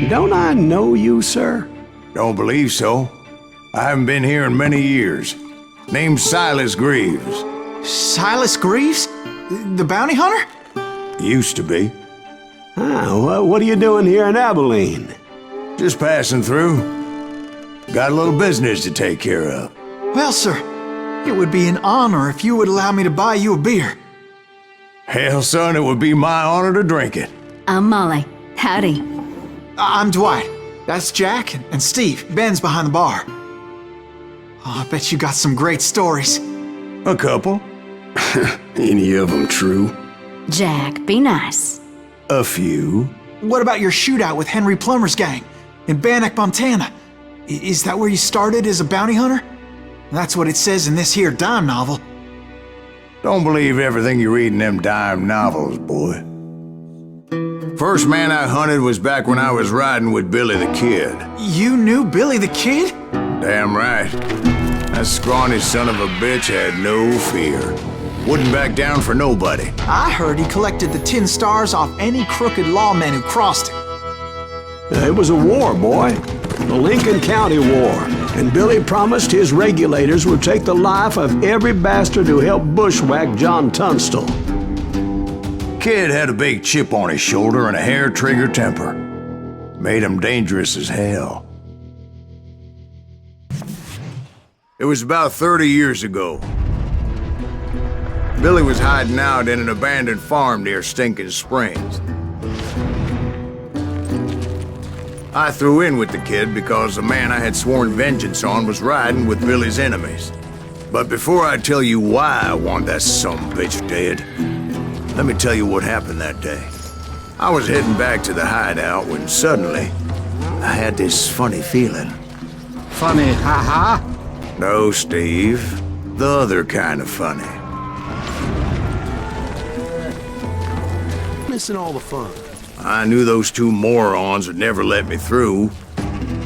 Don't I know you, sir? Don't believe so. I haven't been here in many years. Name's Sайлас Гривз. Sайлас Gривz? The bounty hunter? Used to be. Ah, what are you doing here in Abilene? Just passing through. Got a little business to take care of. Well, sir, it would be an honor if you would allow me to buy you a beer. Hell, son, it would be my honor to drink it. I'm Molly. Howdy. I'm Dwight. That's Jack and Steve. Ben's behind the bar. Oh, I bet you got some great stories. A couple. Any of them true? Jack, be nice. A few. What about your shootout with Henry Plummer's gang in Bannock, Montana? Is that where you started as a bounty hunter? That's what it says in this here dime novel. Don't believe everything you read in them dime novels, boy. First man I hunted was back when I was riding with Billy the Kid. You knew Billy the Kid? Damn right. That scrawny son of a bitch had no fear. Wouldn't back down for nobody. I heard he collected the 10 stars off any crooked lawmen who crossed him. It was a war, boy. The Lincoln County War. And Billy promised his regulators would take the life of every bastard who helped bushwhack John Tunstall. Kid had a big chip on his shoulder and a hair-trigger temper. Made him dangerous as hell. It was about 30 years ago. Billy was hiding out in an abandoned farm near Stinking Springs. I threw in with the kid because the man I had sworn vengeance on was riding with Billy's enemies. But before I tell you why I want that sumbitch dead, let me tell you what happened that day. I was heading back to the hideout when suddenly I had this funny feeling. Funny, haha? No, Steve. The other kind of funny. Missing all the fun. I knew those two morons would never let me through.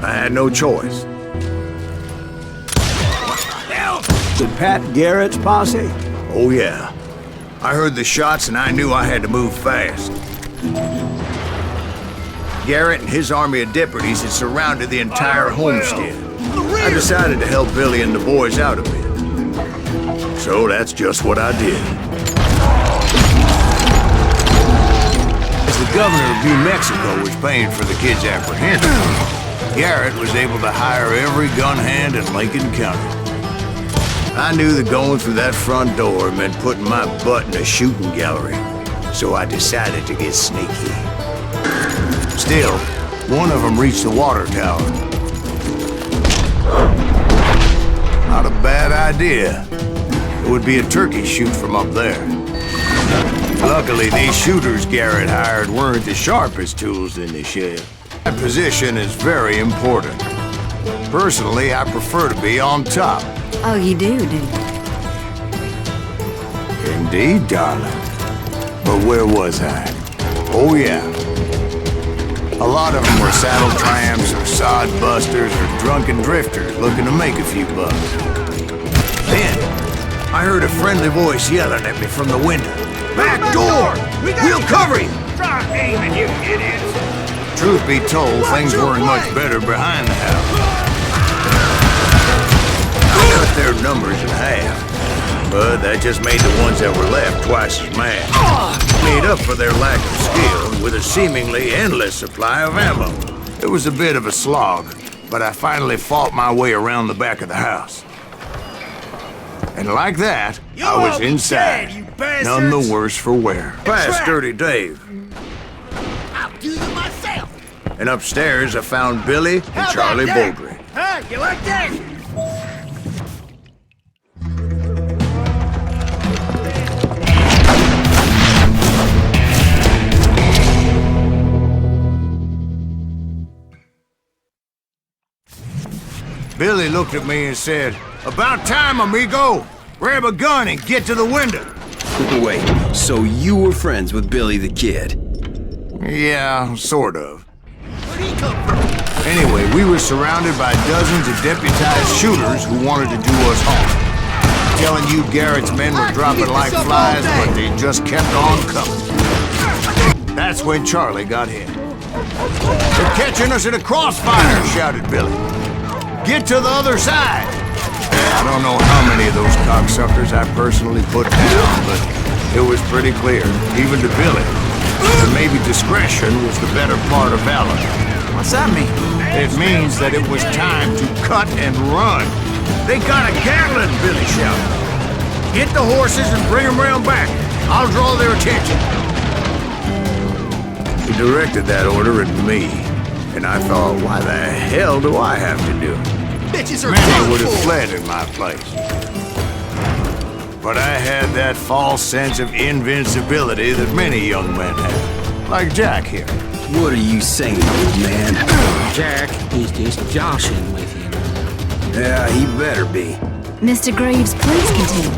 I had no choice. Did Pat Garrett's posse? Oh, yeah. I heard the shots and I knew I had to move fast. Garrett and his army of deputies had surrounded the entire homestead. I decided to help Billy and the boys out a bit. So that's just what I did. As the governor of New Mexico was paying for the kid's apprehension, Garrett was able to hire every gun hand in Lincoln County. I knew that going through that front door meant putting my butt in a shooting gallery, so I decided to get sneaky. Still, one of them reached the water tower. Not a bad idea. It would be a turkey shoot from up there. Luckily, these shooters Garrett hired weren't the sharpest tools in the shed. That position is very important. Personally, I prefer to be on top. Oh, you do you? Indeed, darling. But where was I? Oh, yeah. A lot of them were saddle tramps or sod busters or drunken drifters looking to make a few bucks. Then, I heard a friendly voice yelling at me from the window. Back door! We'll cover you! Stop aiming, you idiots! Truth be told, things weren't much better behind the house. I cut their numbers in half, but that just made the ones that were left twice as mad. Made up for their lack of skill with a seemingly endless supply of ammo. It was a bit of a slog, but I finally fought my way around the back of the house. And like that, I was inside, none the worse for wear. Past Dirty Dave. I'll do you myself! And upstairs, I found Billy and Charlie Bowdre. Huh? You like that? looked at me and said, "About time, amigo! Grab a gun and get to the window!" Wait, so you were friends with Billy the Kid? Yeah, sort of. Where'd he come from? Anyway, we were surrounded by dozens of deputized shooters who wanted to do us harm. Telling you Garrett's men were dropping like flies, but they just kept on coming. That's when Charlie got hit. "They're catching us in a crossfire," shouted Billy. "Get to the other side!" I don't know how many of those cocksuckers I personally put down, but it was pretty clear, even to Billy, that maybe discretion was the better part of valor. What's that mean? It means that it was time to cut and run. They got a Gatling, Billy shouted. "Get the horses and bring them round back. I'll draw their attention." He directed that order at me, and I thought, why the hell do I have to do it? Bitches are Many would have done for. fled in my place. But I had that false sense of invincibility that many young men have, like Jack here. What are you saying, old man? Jack, he's just joshing with you. Yeah, he better be. Mr. Greaves, please continue.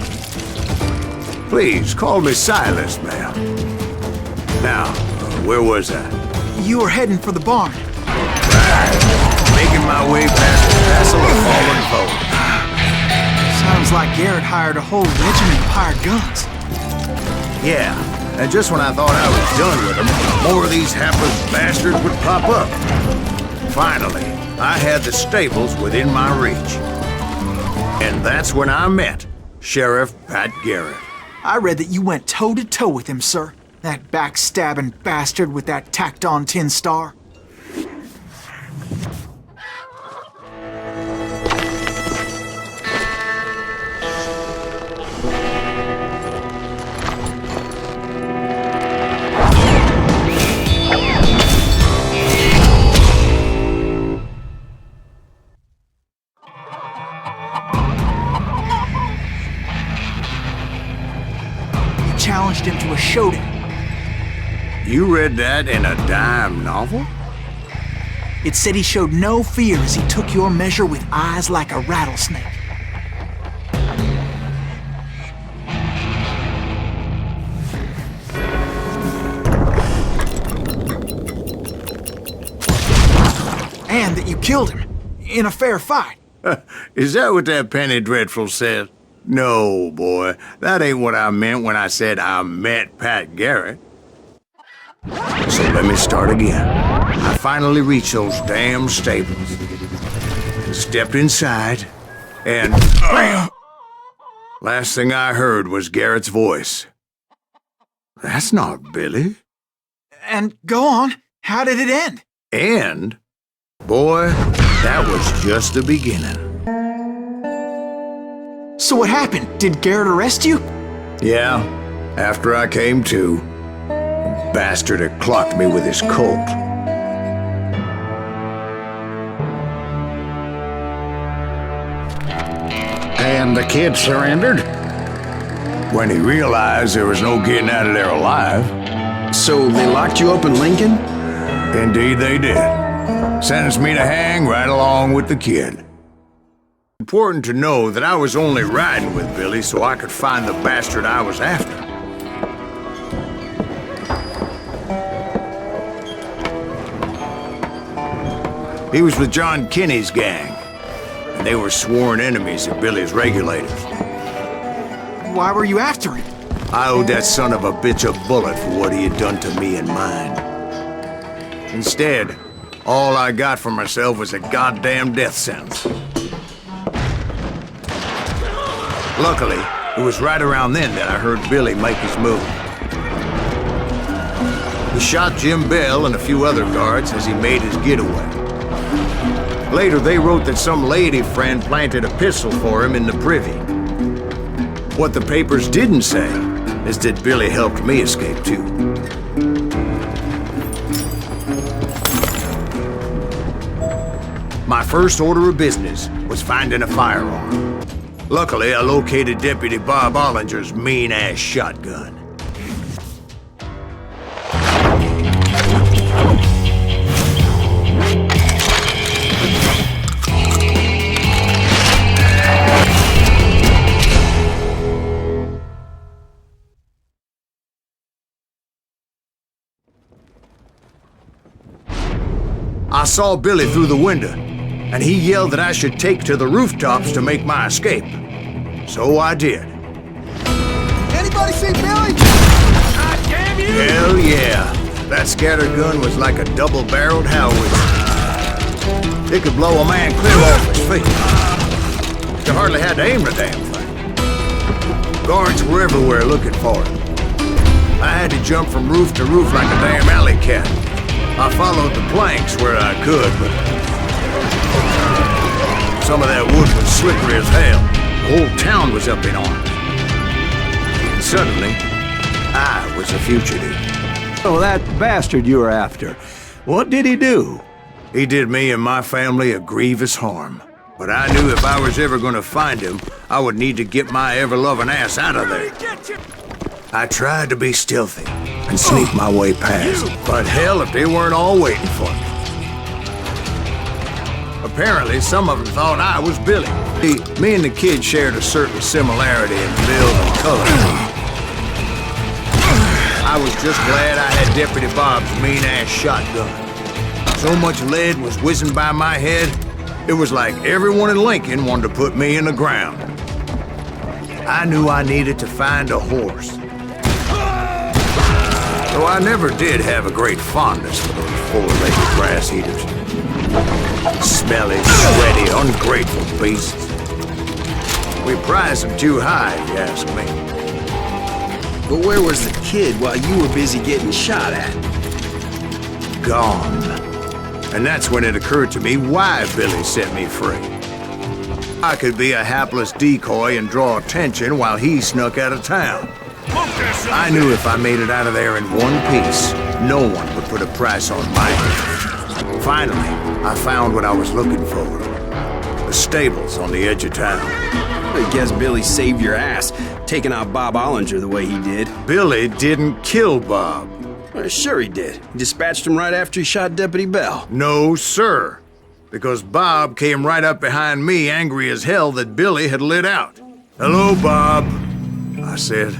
Please, call me Silas, ma'am. Now, where was I? You were heading for the barn. Making my way past the castle of fallen foes. Sounds like Garrett hired a whole regiment of hired guns. Yeah, and just when I thought I was done with them, more of these hapless bastards would pop up. Finally, I had the stables within my reach. And that's when I met Sheriff Pat Garrett. I read that you went toe-to-toe with him, sir. That backstabbing bastard with that tacked-on tin star. Challenged him to a showdown. You read that in a dime novel? It said he showed no fear as he took your measure with eyes like a rattlesnake. And that you killed him in a fair fight. Is that what that penny dreadful said? No, boy. That ain't what I meant when I said I met Pat Garrett. So let me start again. I finally reached those damn stables. Stepped inside, and last thing I heard was Garrett's voice. "That's not Billy." And go on, how did it end? And, boy, that was just the beginning. So what happened? Did Garrett arrest you? Yeah, after I came to, the bastard had clocked me with his Colt. And the kid surrendered? When he realized there was no getting out of there alive. So they locked you up in Lincoln? Indeed they did. Sentenced me to hang right along with the kid. Important to know that I was only riding with Billy so I could find the bastard I was after. He was with John Kinney's gang, and they were sworn enemies of Billy's regulators. Why were you after him? I owed that son of a bitch a bullet for what he had done to me and mine. Instead, all I got for myself was a goddamn death sentence. Luckily, it was right around then that I heard Billy make his move. He shot Jim Bell and a few other guards as he made his getaway. Later, they wrote that some lady friend planted a pistol for him in the privy. What the papers didn't say is that Billy helped me escape too. My first order of business was finding a firearm. Luckily, I located Deputy Bob Ollinger's mean-ass shotgun. I saw Billy through the window, and he yelled that I should take to the rooftops to make my escape. So I did. Anybody see Billy? God damn you! Hell yeah. That scattergun was like a double-barreled howitzer. It could blow a man clear off his feet. You hardly had to aim the damn thing. Guards were everywhere looking for it. I had to jump from roof to roof like a damn alley cat. I followed the planks where I could, but some of that wood was slippery as hell. The whole town was up in arms. And suddenly, I was a fugitive. Oh, that bastard you were after. What did he do? He did me and my family a grievous harm. But I knew if I was ever gonna find him, I would need to get my ever-loving ass out of there. I tried to be stealthy and sneak my way past, but hell if they weren't all waiting for me. Apparently, some of them thought I was Billy. Me and the kid shared a certain similarity in build and color. I was just glad I had Deputy Bob's mean-ass shotgun. So much lead was whizzing by my head, it was like everyone in Lincoln wanted to put me in the ground. I knew I needed to find a horse. Though I never did have a great fondness for those four-legged grass eaters. Smelly, sweaty, ungrateful beasts. We prized them too high, if you ask me. But where was the kid while you were busy getting shot at? Gone. And that's when it occurred to me why Billy set me free. I could be a hapless decoy and draw attention while he snuck out of town. I knew if I made it out of there in one piece, no one would put a price on my head. Finally, I found what I was looking for. The stables on the edge of town. I guess Billy saved your ass, taking out Bob Ollinger the way he did. Billy didn't kill Bob. Well, sure he did. He dispatched him right after he shot Deputy Bell. No, sir. Because Bob came right up behind me, angry as hell that Billy had lit out. "Hello, Bob," I said.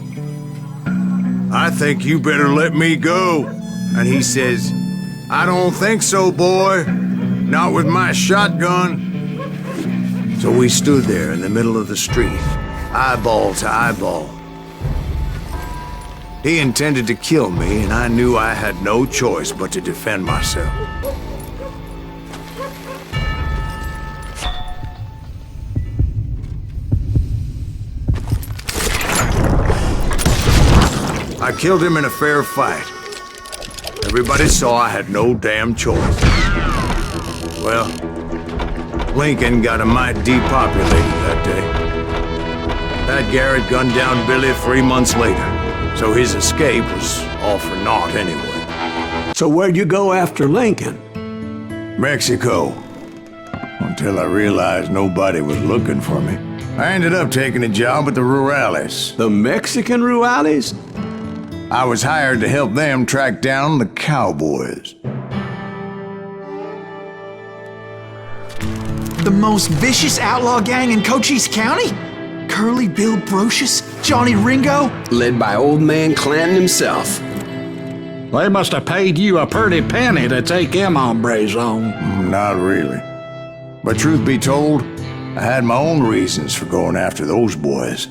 "I think you better let me go." And he says, "I don't think so, boy. Not with my shotgun." So we stood there in the middle of the street, eyeball to eyeball. He intended to kill me, and I knew I had no choice but to defend myself. I killed him in a fair fight. Everybody saw I had no damn choice. Well, Lincoln got a mite depopulated that day. That Garrett gunned down Billy 3 months later, so his escape was all for naught anyway. So where'd you go after Lincoln? Mexico. Until I realized nobody was looking for me. I ended up taking a job at the Rurales. The Mexican Rurales? I was hired to help them track down the cowboys. The most vicious outlaw gang in Cochise County? Curly Bill Brocious? Johnny Ringo? Led by old man Clanton himself. They must have paid you a pretty penny to take them hombres on. Not really. But truth be told, I had my own reasons for going after those boys.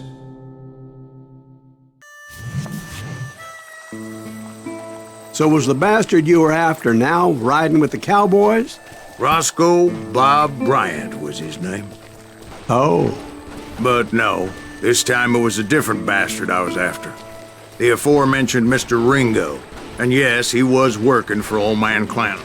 So was the bastard you were after now riding with the cowboys? Rosco Bob Braiant was his name. Oh. But no, this time it was a different bastard I was after. The aforementioned Mr. Ringo. And yes, he was working for old man Clanton.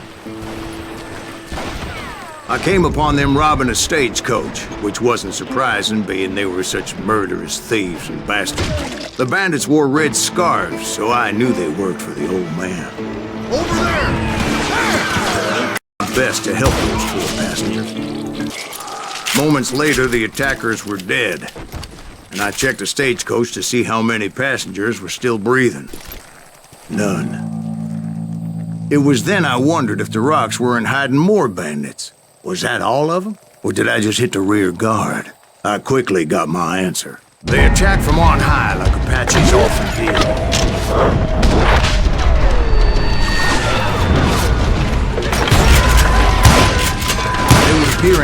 I came upon them robbing a stagecoach, which wasn't surprising, being they were such murderous thieves and bastards. The bandits wore red scarves, so I knew they worked for the old man. Over there! Best to help those 4 passengers. Moments later, the attackers were dead, and I checked the stagecoach to see how many passengers were still breathing. None. It was then I wondered if the rocks weren't hiding more bandits. Was that all of them? Or did I just hit the rear guard? I quickly got my answer. They attacked from on high like Apaches often did.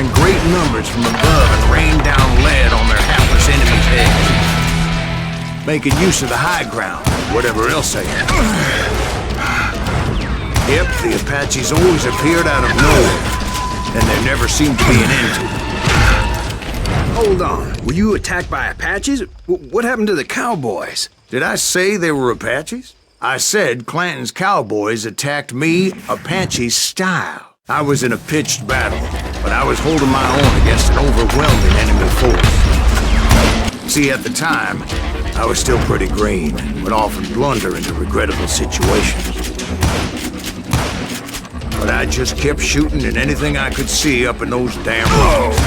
in great numbers from above and rained down lead on their hapless enemies' heads, making use of the high ground, whatever else they had. Yep, the Apaches always appeared out of nowhere, and there never seemed to be an end to them. Hold on. Were you attacked by Apaches? What happened to the cowboys? Did I say they were Apaches? I said Clanton's cowboys attacked me Apache style. I was in a pitched battle, but I was holding my own against an overwhelming enemy force. See, at the time, I was still pretty green and would often blunder into regrettable situations. But I just kept shooting at anything I could see up in those damn rocks.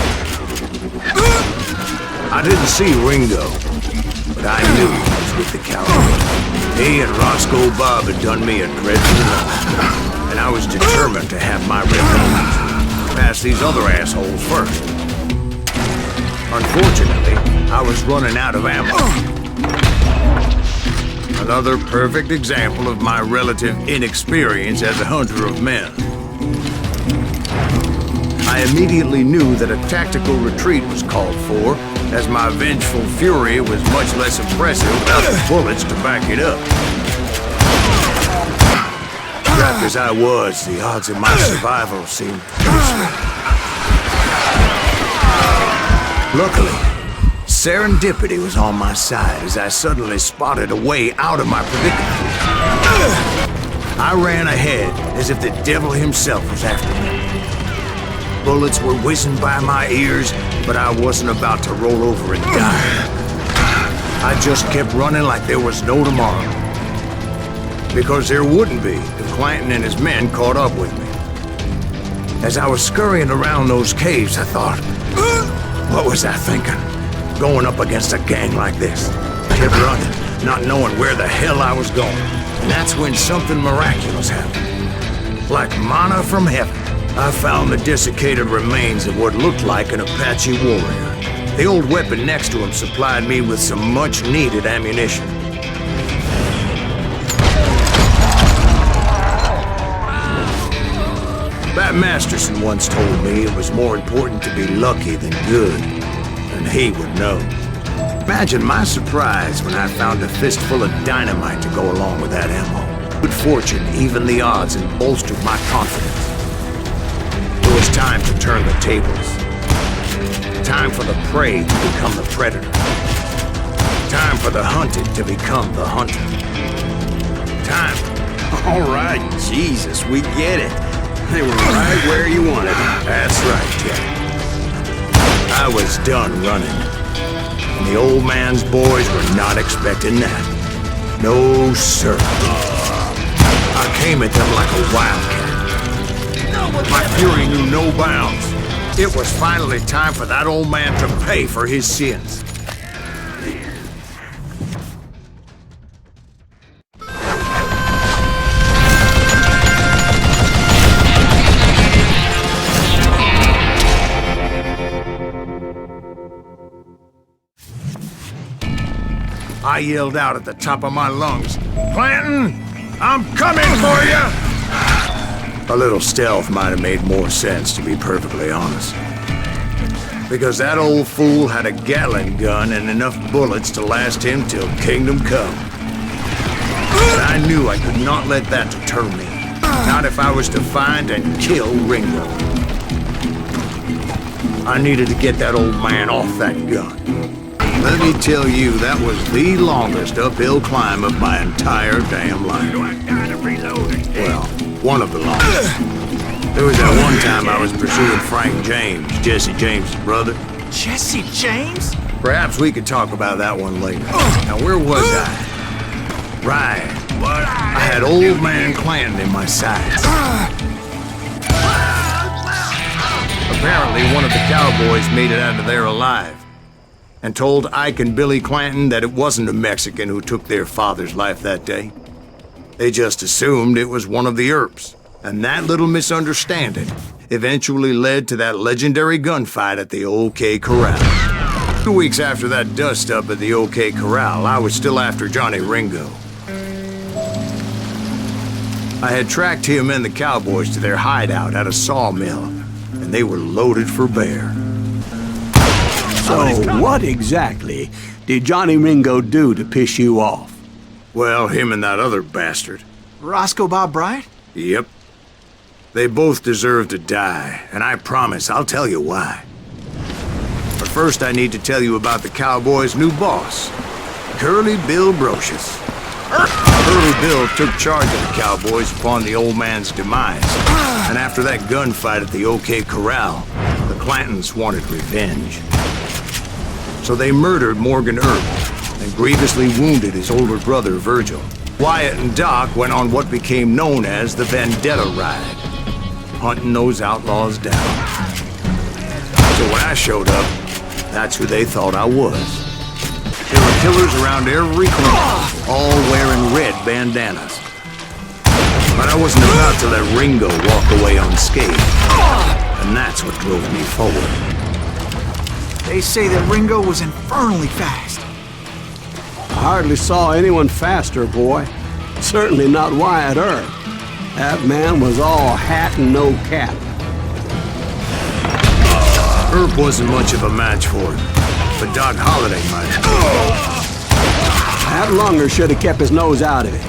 I didn't see Ringo, but I knew he was with the cowboys. He and Rosco Bob had done me a dreadful wrong, and I was determined to have my revenge. Pass these other assholes first. Unfortunately, I was running out of ammo. Another perfect example of my relative inexperience as a hunter of men. I immediately knew that a tactical retreat was called for, as my vengeful fury was much less impressive without the bullets to back it up. Trapped as I was, the odds of my survival seemed pretty slim. Luckily, serendipity was on my side as I suddenly spotted a way out of my predicament. I ran ahead as if the devil himself was after me. Bullets were whizzing by my ears, but I wasn't about to roll over and die. I just kept running like there was no tomorrow. Because there wouldn't be if Clanton and his men caught up with me. As I was scurrying around those caves, I thought, what was I thinking? Going up against a gang like this. I kept running, not knowing where the hell I was going. And that's when something miraculous happened. Like manna from heaven. I found the desiccated remains of what looked like an Apache warrior. The old weapon next to him supplied me with some much-needed ammunition. Bat Masterson once told me it was more important to be lucky than good, and he would know. Imagine my surprise when I found a fistful of dynamite to go along with that ammo. Good fortune evened the odds and bolstered my confidence. It was time to turn the tables. Time for the prey to become the predator. Time for the hunted to become the hunter. Time. All right, Jesus, we get it. They were right where you wanted them. That's right, Jack. I was done running. And the old man's boys were not expecting that. No, sir. I came at them like a wildcat. My fury knew no bounds. It was finally time for that old man to pay for his sins. I yelled out at the top of my lungs, "Clanton, I'm coming for you!" A little stealth might have made more sense, to be perfectly honest. Because that old fool had a Gatling gun and enough bullets to last him till kingdom come. But I knew I could not let that deter me. Not if I was to find and kill Ringo. I needed to get that old man off that gun. Let me tell you, that was the longest uphill climb of my entire damn life. Well, one of the longest. There was that one time I was pursuing Frank James, Jesse James' brother. Jesse James? Perhaps we could talk about that one later. Now, where was I? Right. I had old man Clanton in my sights. Apparently, one of the cowboys made it out of there alive and told Ike and Billy Clanton that it wasn't a Mexican who took their father's life that day. They just assumed it was one of the Earps, and that little misunderstanding eventually led to that legendary gunfight at the OK Corral. 2 weeks after that dust-up at the OK Corral, I was still after Johnny Ringo. I had tracked him and the cowboys to their hideout at a sawmill, and they were loaded for bear. So what exactly did Johnny Ringo do to piss you off? Well, him and that other bastard. Rosco Bob Bryan? Yep. They both deserve to die, and I promise I'll tell you why. But first I need to tell you about the cowboy's new boss, Curly Bill Brocious. Curly Bill took charge of the cowboys upon the old man's demise, and after that gunfight at the OK Corral, the Clantons wanted revenge. So they murdered Morgan Earp and grievously wounded his older brother Virgil. Wyatt and Doc went on what became known as the Vendetta Ride, hunting those outlaws down. So when I showed up, that's who they thought I was. There were killers around every corner, all wearing red bandanas. But I wasn't about to let Ringo walk away unscathed, and that's what drove me forward. They say that Ringo was infernally fast. I hardly saw anyone faster, boy. Certainly not Wyatt Earp. That man was all hat and no cap. Earp wasn't much of a match for him, but Doc Holliday might have been. That Lunger should have kept his nose out of it.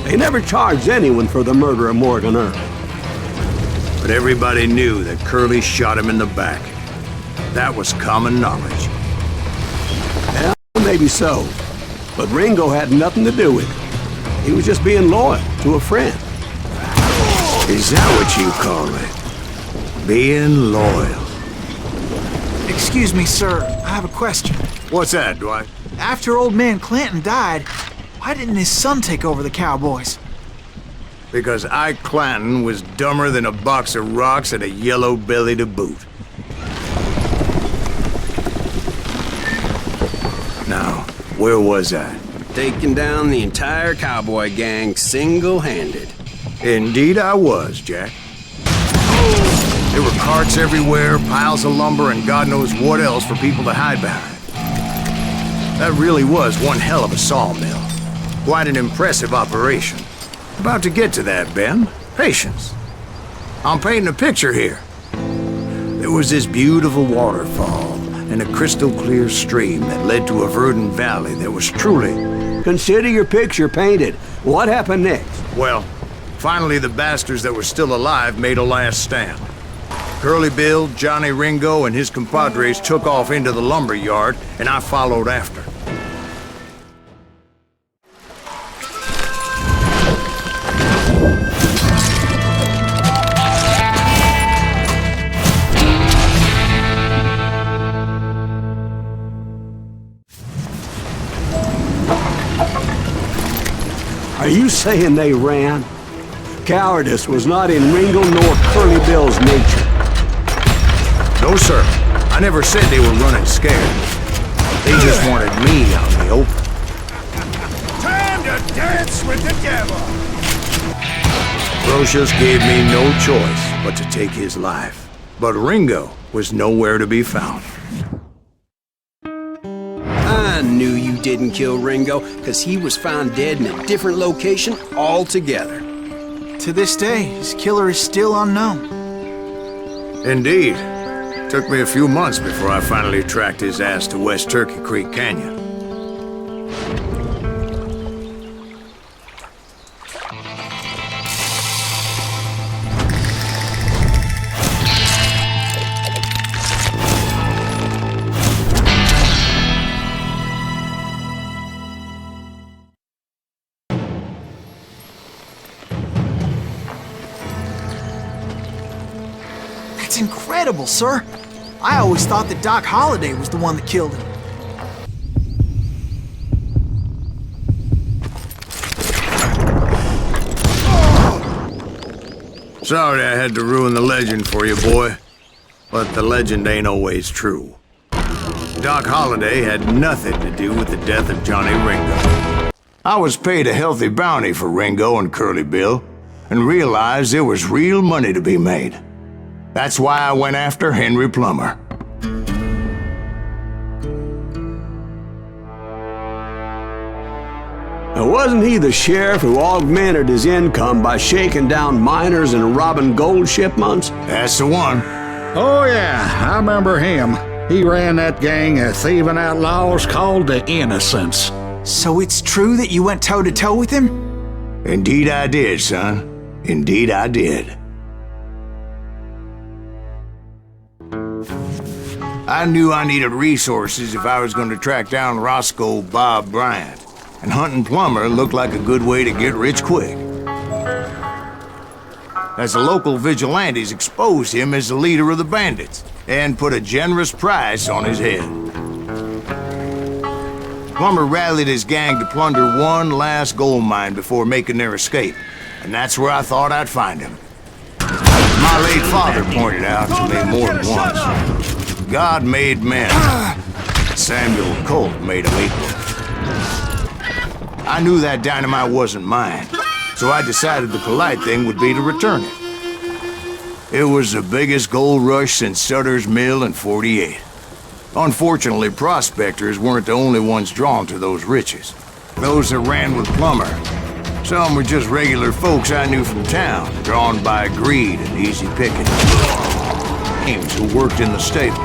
They never charged anyone for the murder of Morgan Earp. But everybody knew that Curly shot him in the back. That was common knowledge. Well, maybe so. But Ringo had nothing to do with it. He was just being loyal to a friend. Is that what you call it? Being loyal? Excuse me, sir. I have a question. What's that, Dwight? After old man Clanton died, why didn't his son take over the Cowboys? Because Ike Clanton was dumber than a box of rocks and a yellow belly to boot. Now, where was I? Taking down the entire cowboy gang single-handed. Indeed I was, Jack. There were carts everywhere, piles of lumber, and God knows what else for people to hide behind. That really was one hell of a sawmill. Quite an impressive operation. About to get to that, Ben. Patience. I'm painting a picture here. There was this beautiful waterfall and a crystal clear stream that led to a verdant valley that was truly... Consider your picture painted. What happened next? Well, finally the bastards that were still alive made a last stand. Curly Bill, Johnny Ringo, and his compadres took off into the lumber yard, and I followed after. Are you saying they ran? Cowardice was not in Ringo nor Curly Bill's nature. No, sir. I never said they were running scared. They just wanted me out in the open. Time to dance with the devil! Brocious gave me no choice but to take his life. But Ringo was nowhere to be found. I knew you didn't kill Ringo, because he was found dead in a different location altogether. To this day, his killer is still unknown. Indeed. Took me a few months before I finally tracked his ass to West Turkey Creek Canyon. That's incredible, sir. I always thought that Doc Holliday was the one that killed him. Sorry I had to ruin the legend for you, boy. But the legend ain't always true. Doc Holliday had nothing to do with the death of Johnny Ringo. I was paid a healthy bounty for Ringo and Curly Bill, and realized there was real money to be made. That's why I went after Henry Plummer. Now, wasn't he the sheriff who augmented his income by shaking down miners and robbing gold shipments? That's the one. Oh, yeah, I remember him. He ran that gang of thieving outlaws called the Innocents. So it's true that you went toe-to-toe with him? Indeed I did, son. Indeed I did. I knew I needed resources if I was going to track down Rosco Bob Bryan, and hunting Plummer looked like a good way to get rich quick. As the local vigilantes exposed him as the leader of the bandits, and put a generous price on his head. Plummer rallied his gang to plunder one last gold mine before making their escape, and that's where I thought I'd find him. My late father pointed out to me more than once. God made men. Samuel Colt made them equal. I knew that dynamite wasn't mine, so I decided the polite thing would be to return it. It was the biggest gold rush since Sutter's Mill in '48. Unfortunately, prospectors weren't the only ones drawn to those riches. Those that ran with Plummer. Some were just regular folks I knew from town, drawn by greed and easy picking. Names who worked in the stable.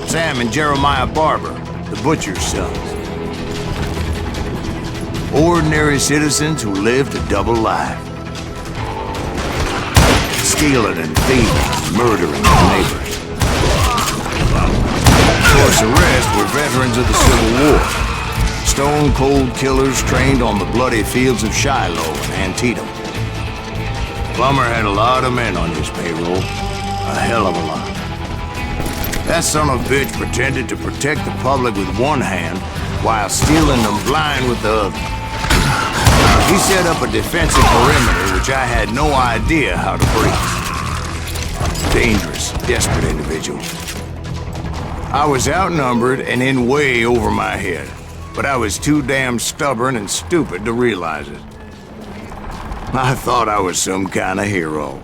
Sam and Jeremiah Barber, the butcher's sons. Ordinary citizens who lived a double life. Stealing and thieving, murdering their neighbors. Of course, the rest were veterans of the Civil War. Stone-cold killers trained on the bloody fields of Shiloh and Antietam. Plummer had a lot of men on his payroll. A hell of a lot. That son of a bitch pretended to protect the public with one hand while stealing them blind with the other. He set up a defensive perimeter which I had no idea how to breach. Dangerous, desperate individual. I was outnumbered and in way over my head, but I was too damn stubborn and stupid to realize it. I thought I was some kind of hero.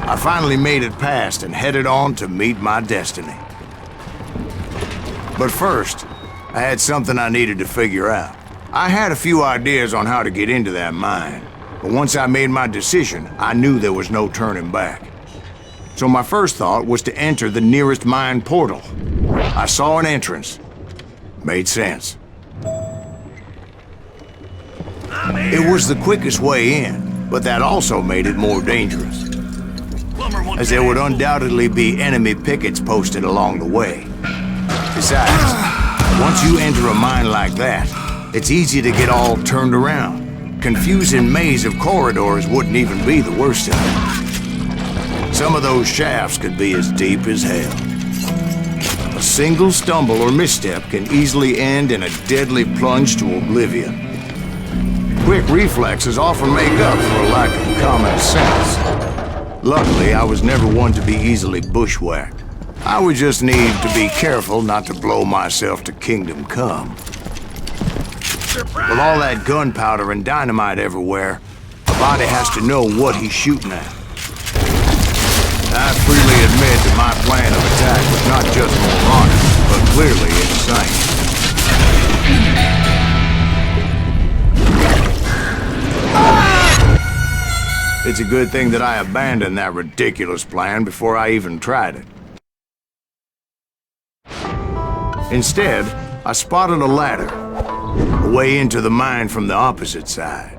I finally made it past and headed on to meet my destiny. But first, I had something I needed to figure out. I had a few ideas on how to get into that mine, but once I made my decision, I knew there was no turning back. So my first thought was to enter the nearest mine portal. I saw an entrance. Made sense. It was the quickest way in, but that also made it more dangerous, as there would undoubtedly be enemy pickets posted along the way. Besides, once you enter a mine like that, it's easy to get all turned around. Confusing maze of corridors wouldn't even be the worst of it. Some of those shafts could be as deep as hell. A single stumble or misstep can easily end in a deadly plunge to oblivion. Quick reflexes often make up for a lack of common sense. Luckily, I was never one to be easily bushwhacked. I would just need to be careful not to blow myself to kingdom come. With all that gunpowder and dynamite everywhere, a body has to know what he's shooting at. I freely admit that my plan of attack was not just moronic, but clearly insane. It's a good thing that I abandoned that ridiculous plan before I even tried it. Instead, I spotted a ladder, a way into the mine from the opposite side.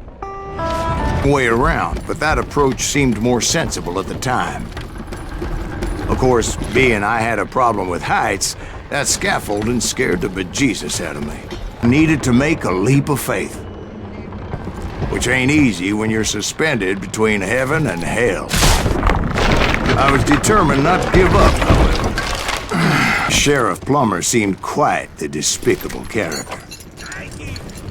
Way around, but that approach seemed more sensible at the time. Of course, being I had a problem with heights, that scaffolding scared the bejesus out of me. Needed to make a leap of faith. Which ain't easy when you're suspended between heaven and hell. I was determined not to give up, however. Sheriff Plummer seemed quite the despicable character.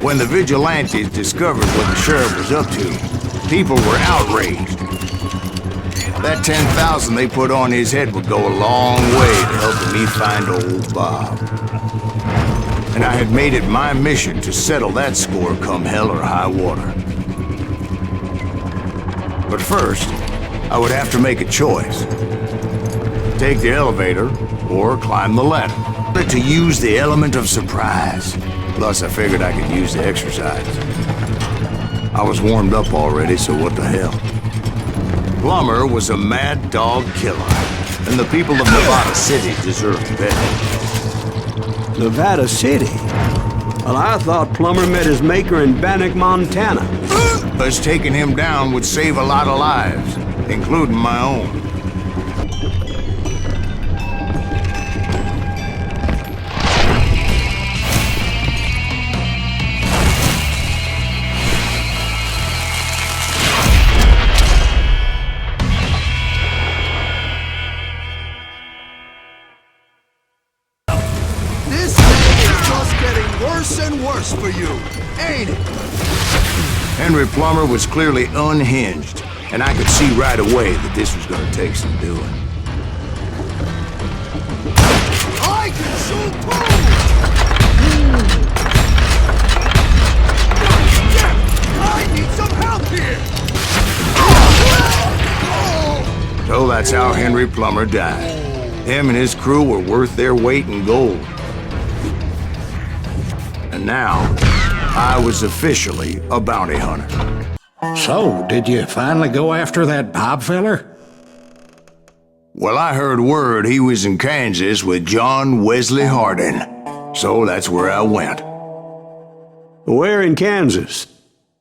When the vigilantes discovered what the sheriff was up to, people were outraged. That 10,000 they put on his head would go a long way to helping me find old Bob. And I had made it my mission to settle that score come hell or high water. But first, I would have to make a choice. Take the elevator or climb the ladder. But to use the element of surprise. Plus, I figured I could use the exercise. I was warmed up already, so what the hell? Plummer was a mad dog killer, and the people of Nevada City deserved better. Nevada City? Well, I thought Plummer met his maker in Bannock, Montana. Us taking him down would save a lot of lives, including my own. This thing is just getting worse and worse for you, ain't it? Henry Plummer was clearly unhinged, and I could see right away that this was going to take some doing. I can shoot too! I need some help here! So that's how Henry Plummer died. Him and his crew were worth their weight in gold. And now, I was officially a bounty hunter. So, did you finally go after that Bob feller? Well, I heard word he was in Kansas with John Wesley Hardin. So that's where I went. Where in Kansas?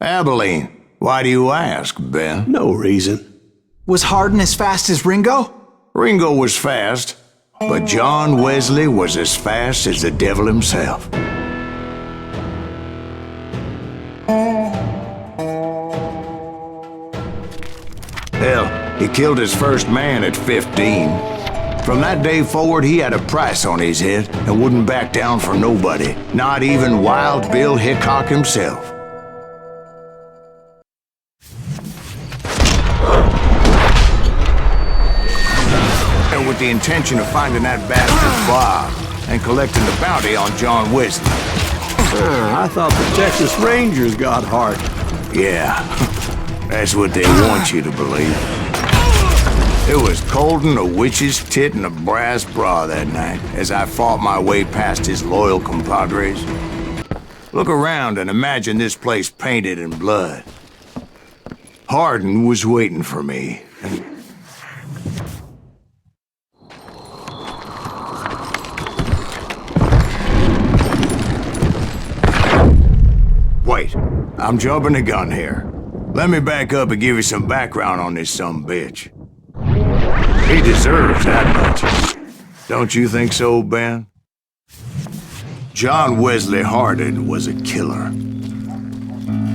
Abilene. Why do you ask, Ben? No reason. Was Hardin as fast as Ringo? Ringo was fast, but John Wesley was as fast as the devil himself. Hell, he killed his first man at 15. From that day forward, he had a price on his head and wouldn't back down for nobody, not even Wild Bill Hickok himself. And with the intention of finding that bastard Bob and collecting the bounty on John Wesley. I thought the Texas Rangers got hard. Yeah, that's what they want you to believe. It was cold and a witch's tit and a brass bra that night as I fought my way past his loyal compadres. Look around and imagine this place painted in blood. Hardin was waiting for me. Wait, I'm jumping the gun here. Let me back up and give you some background on this sumbitch. He deserves that much. Don't you think so, Ben? John Wesley Hardin was a killer.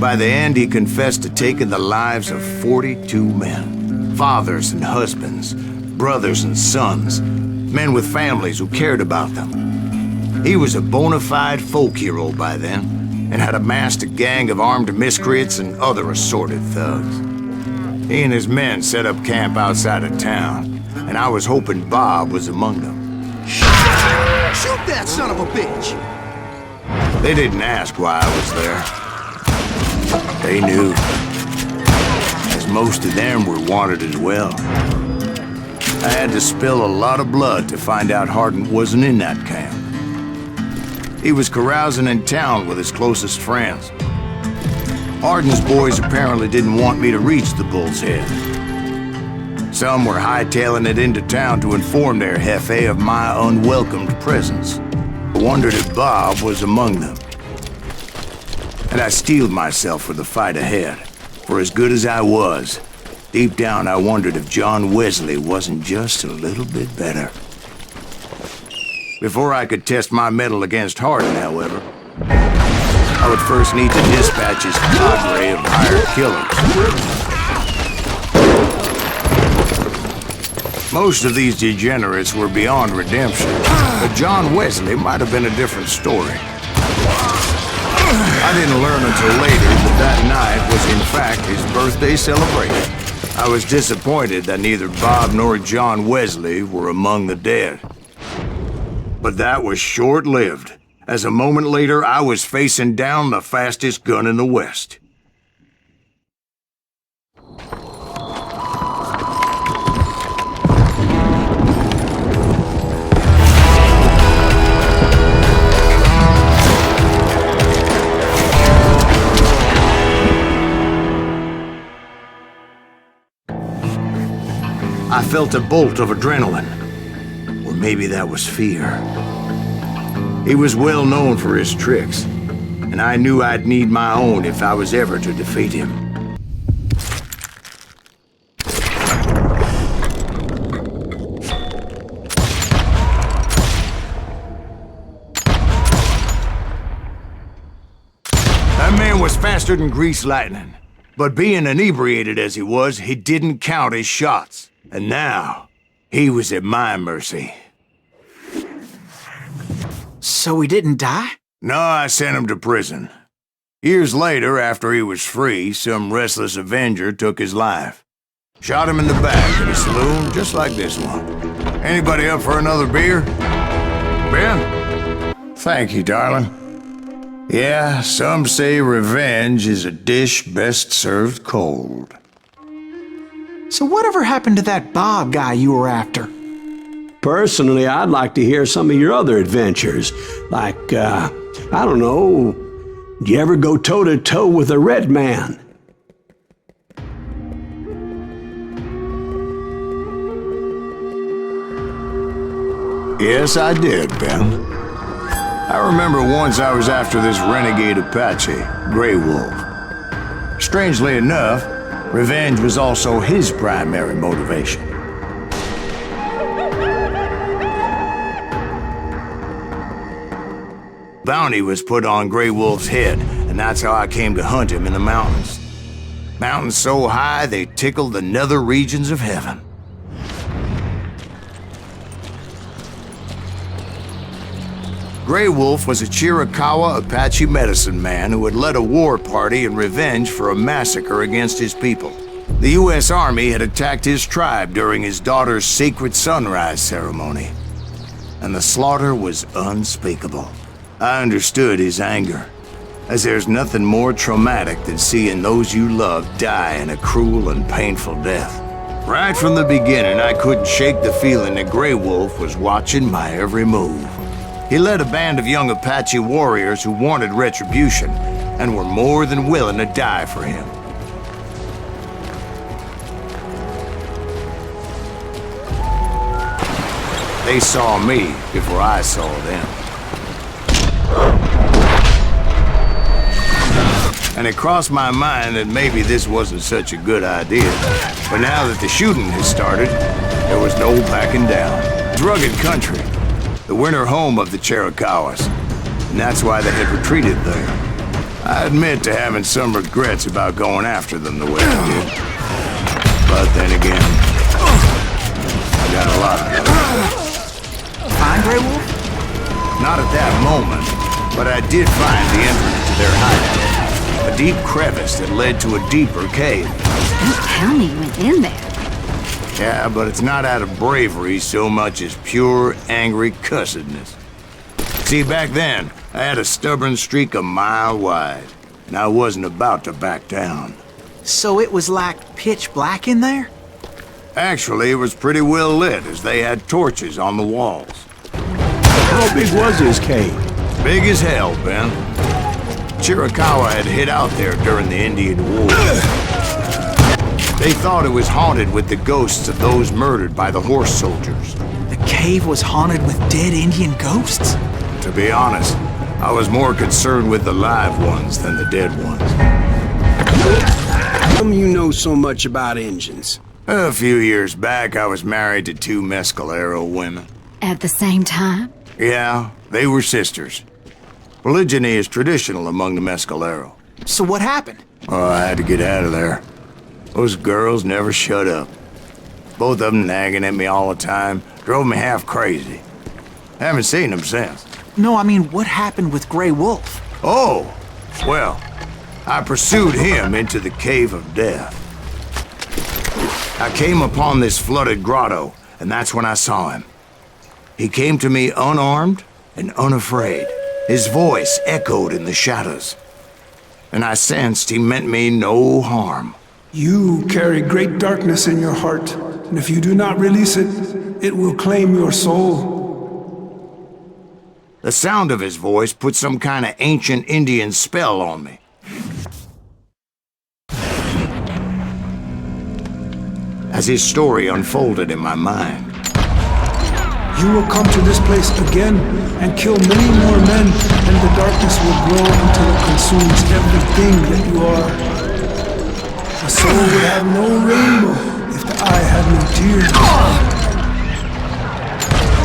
By the end, he confessed to taking the lives of 42 men. Fathers and husbands, brothers and sons, men with families who cared about them. He was a bona fide folk hero by then, and had amassed a gang of armed miscreants and other assorted thugs. He and his men set up camp outside of town, and I was hoping Bob was among them. Shoot that son of a bitch! They didn't ask why I was there. They knew, as most of them were wanted as well. I had to spill a lot of blood to find out Hardin wasn't in that camp. He was carousing in town with his closest friends. Hardin's boys apparently didn't want me to reach the Bull's Head. Some were hightailing it into town to inform their jefe of my unwelcomed presence. I wondered if Bob was among them. And I steeled myself for the fight ahead. For as good as I was, deep down I wondered if John Wesley wasn't just a little bit better. Before I could test my mettle against Hardin, however, I would first need to dispatch his cadre of hired killers. Most of these degenerates were beyond redemption, but John Wesley might have been a different story. I didn't learn until later that that night was in fact his birthday celebration. I was disappointed that neither Bob nor John Wesley were among the dead. But that was short-lived, as a moment later I was facing down the fastest gun in the West. I felt a bolt of adrenaline. Or maybe that was fear. He was well known for his tricks, and I knew I'd need my own if I was ever to defeat him. That man was faster than greased lightning, but being inebriated as he was, he didn't count his shots. And now, he was at my mercy. So he didn't die? No, I sent him to prison. Years later, after he was free, some restless Avenger took his life. Shot him in the back at a saloon just like this one. Anybody up for another beer? Ben? Thank you, darling. Yeah, some say revenge is a dish best served cold. So whatever happened to that Bob guy you were after? Personally, I'd like to hear some of your other adventures. Like, I don't know, did you ever go toe-to-toe with a red man? Yes, I did, Ben. I remember once I was after this renegade Apache, Grey Wolf. Strangely enough, revenge was also his primary motivation. Bounty was put on Grey Wolf's head, and that's how I came to hunt him in the mountains. Mountains so high they tickled the nether regions of heaven. Grey Wolf was a Chiricahua Apache medicine man who had led a war party in revenge for a massacre against his people. The U.S. Army had attacked his tribe during his daughter's sacred sunrise ceremony, and the slaughter was unspeakable. I understood his anger, as there's nothing more traumatic than seeing those you love die in a cruel and painful death. Right from the beginning, I couldn't shake the feeling that Grey Wolf was watching my every move. He led a band of young Apache warriors who wanted retribution and were more than willing to die for him. They saw me before I saw them. And it crossed my mind that maybe this wasn't such a good idea. But now that the shooting has started, there was no backing down. It's rugged country, the winter home of the Chiricahuas, and that's why they had retreated there. I admit to having some regrets about going after them the way I did. But then again, I got a lot of them. Find Grey Wolf? Not at that moment, but I did find the entrance to their hideout. A deep crevice that led to a deeper cave. Who county went in there? Yeah, but it's not out of bravery so much as pure, angry cussedness. See, back then, I had a stubborn streak a mile wide, and I wasn't about to back down. So it was like pitch black in there? Actually, it was pretty well lit, as they had torches on the walls. How big was his cave? Big as hell, Ben. Chiricahua had hid out there during the Indian War. They thought it was haunted with the ghosts of those murdered by the horse soldiers. The cave was haunted with dead Indian ghosts? To be honest, I was more concerned with the live ones than the dead ones. How come you know so much about engines? A few years back, I was married to 2 Mescalero women. At the same time? Yeah, they were sisters. Polygyny is traditional among the Mescalero. So what happened? Oh, I had to get out of there. Those girls never shut up. Both of them nagging at me all the time, drove me half crazy. Haven't seen them since. No, I mean, what happened with Grey Wolf? Oh, well, I pursued him into the Cave of Death. I came upon this flooded grotto, and that's when I saw him. He came to me unarmed and unafraid. His voice echoed in the shadows, and I sensed he meant me no harm. You carry great darkness in your heart, and if you do not release it, it will claim your soul. The sound of his voice put some kind of ancient Indian spell on me. as his story unfolded in my mind. You will come to this place again and kill many more men, and the darkness will grow until it consumes everything that you are. The soul would have no rainbow if the eye had no tears.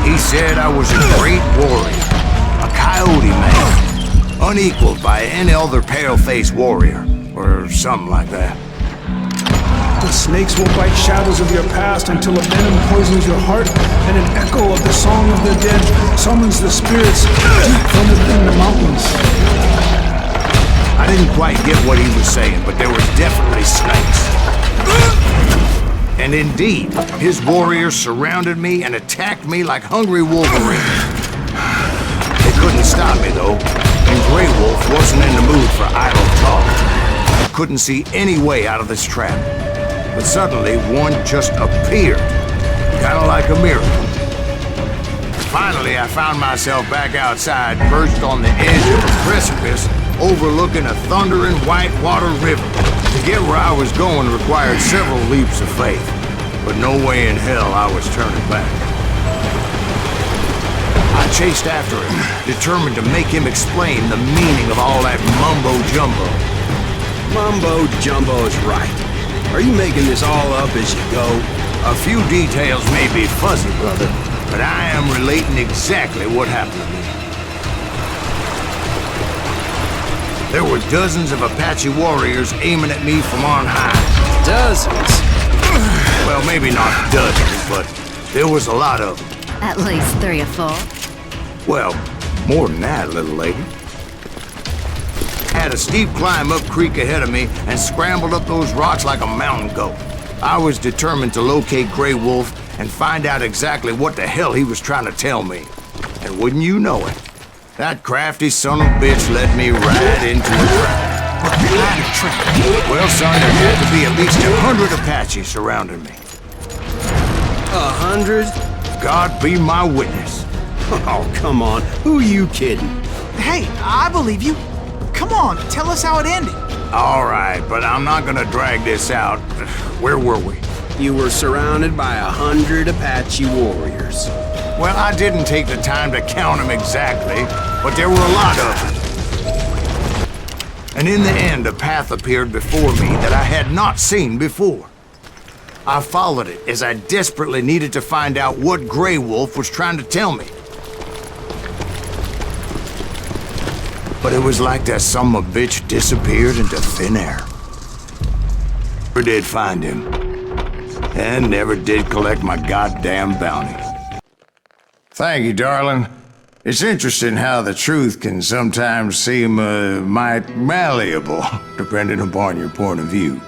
He said I was a great warrior, a coyote man, unequaled by any other pale-faced warrior, or something like that. The snakes will bite shadows of your past until a venom poisons your heart, and an echo of the song of the dead summons the spirits deep from within the mountains. I didn't quite get what he was saying, but there were definitely snakes. And indeed, his warriors surrounded me and attacked me like hungry wolverines. They couldn't stop me, though, and Grey Wolf wasn't in the mood for idle talk. I couldn't see any way out of this trap. But suddenly, one just appeared, kind of like a miracle. Finally, I found myself back outside, perched on the edge of a precipice, overlooking a thundering whitewater river. To get where I was going required several leaps of faith, but no way in hell I was turning back. I chased after him, determined to make him explain the meaning of all that mumbo-jumbo. Mumbo-jumbo is right. Are you making this all up as you go? A few details may be fuzzy, brother, but I am relating exactly what happened to me. There were dozens of Apache warriors aiming at me from on high. Dozens? Well, maybe not dozens, but there was a lot of them. At least 3 or 4. Well, more than that, little lady. Had a steep climb up creek ahead of me and scrambled up those rocks like a mountain goat. I was determined to locate Grey Wolf and find out exactly what the hell he was trying to tell me. And wouldn't you know it, that crafty son of a bitch led me right into a trap. What kind of trap? Well, son, there had to be at least 100 Apaches surrounding me. 100? God be my witness. Oh, come on. Who are you kidding? Hey, I believe you. Come on, tell us how it ended. All right, but I'm not gonna drag this out. Where were we? You were surrounded by 100 Apache warriors. Well, I didn't take the time to count them exactly, but there were a lot of them. And in the end, a path appeared before me that I had not seen before. I followed it as I desperately needed to find out what Grey Wolf was trying to tell me. But it was like that son of a bitch disappeared into thin air. Never did find him. And never did collect my goddamn bounty. Thank you, darling. It's interesting how the truth can sometimes seem, might malleable, depending upon your point of view.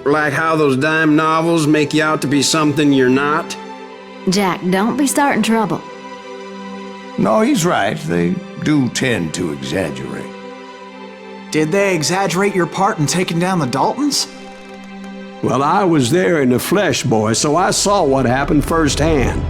Like how those dime novels make you out to be something you're not? Jack, don't be starting trouble. No, he's right. They do tend to exaggerate. Did they exaggerate your part in taking down the Daltons? Well, I was there in the flesh, boy, so I saw what happened firsthand.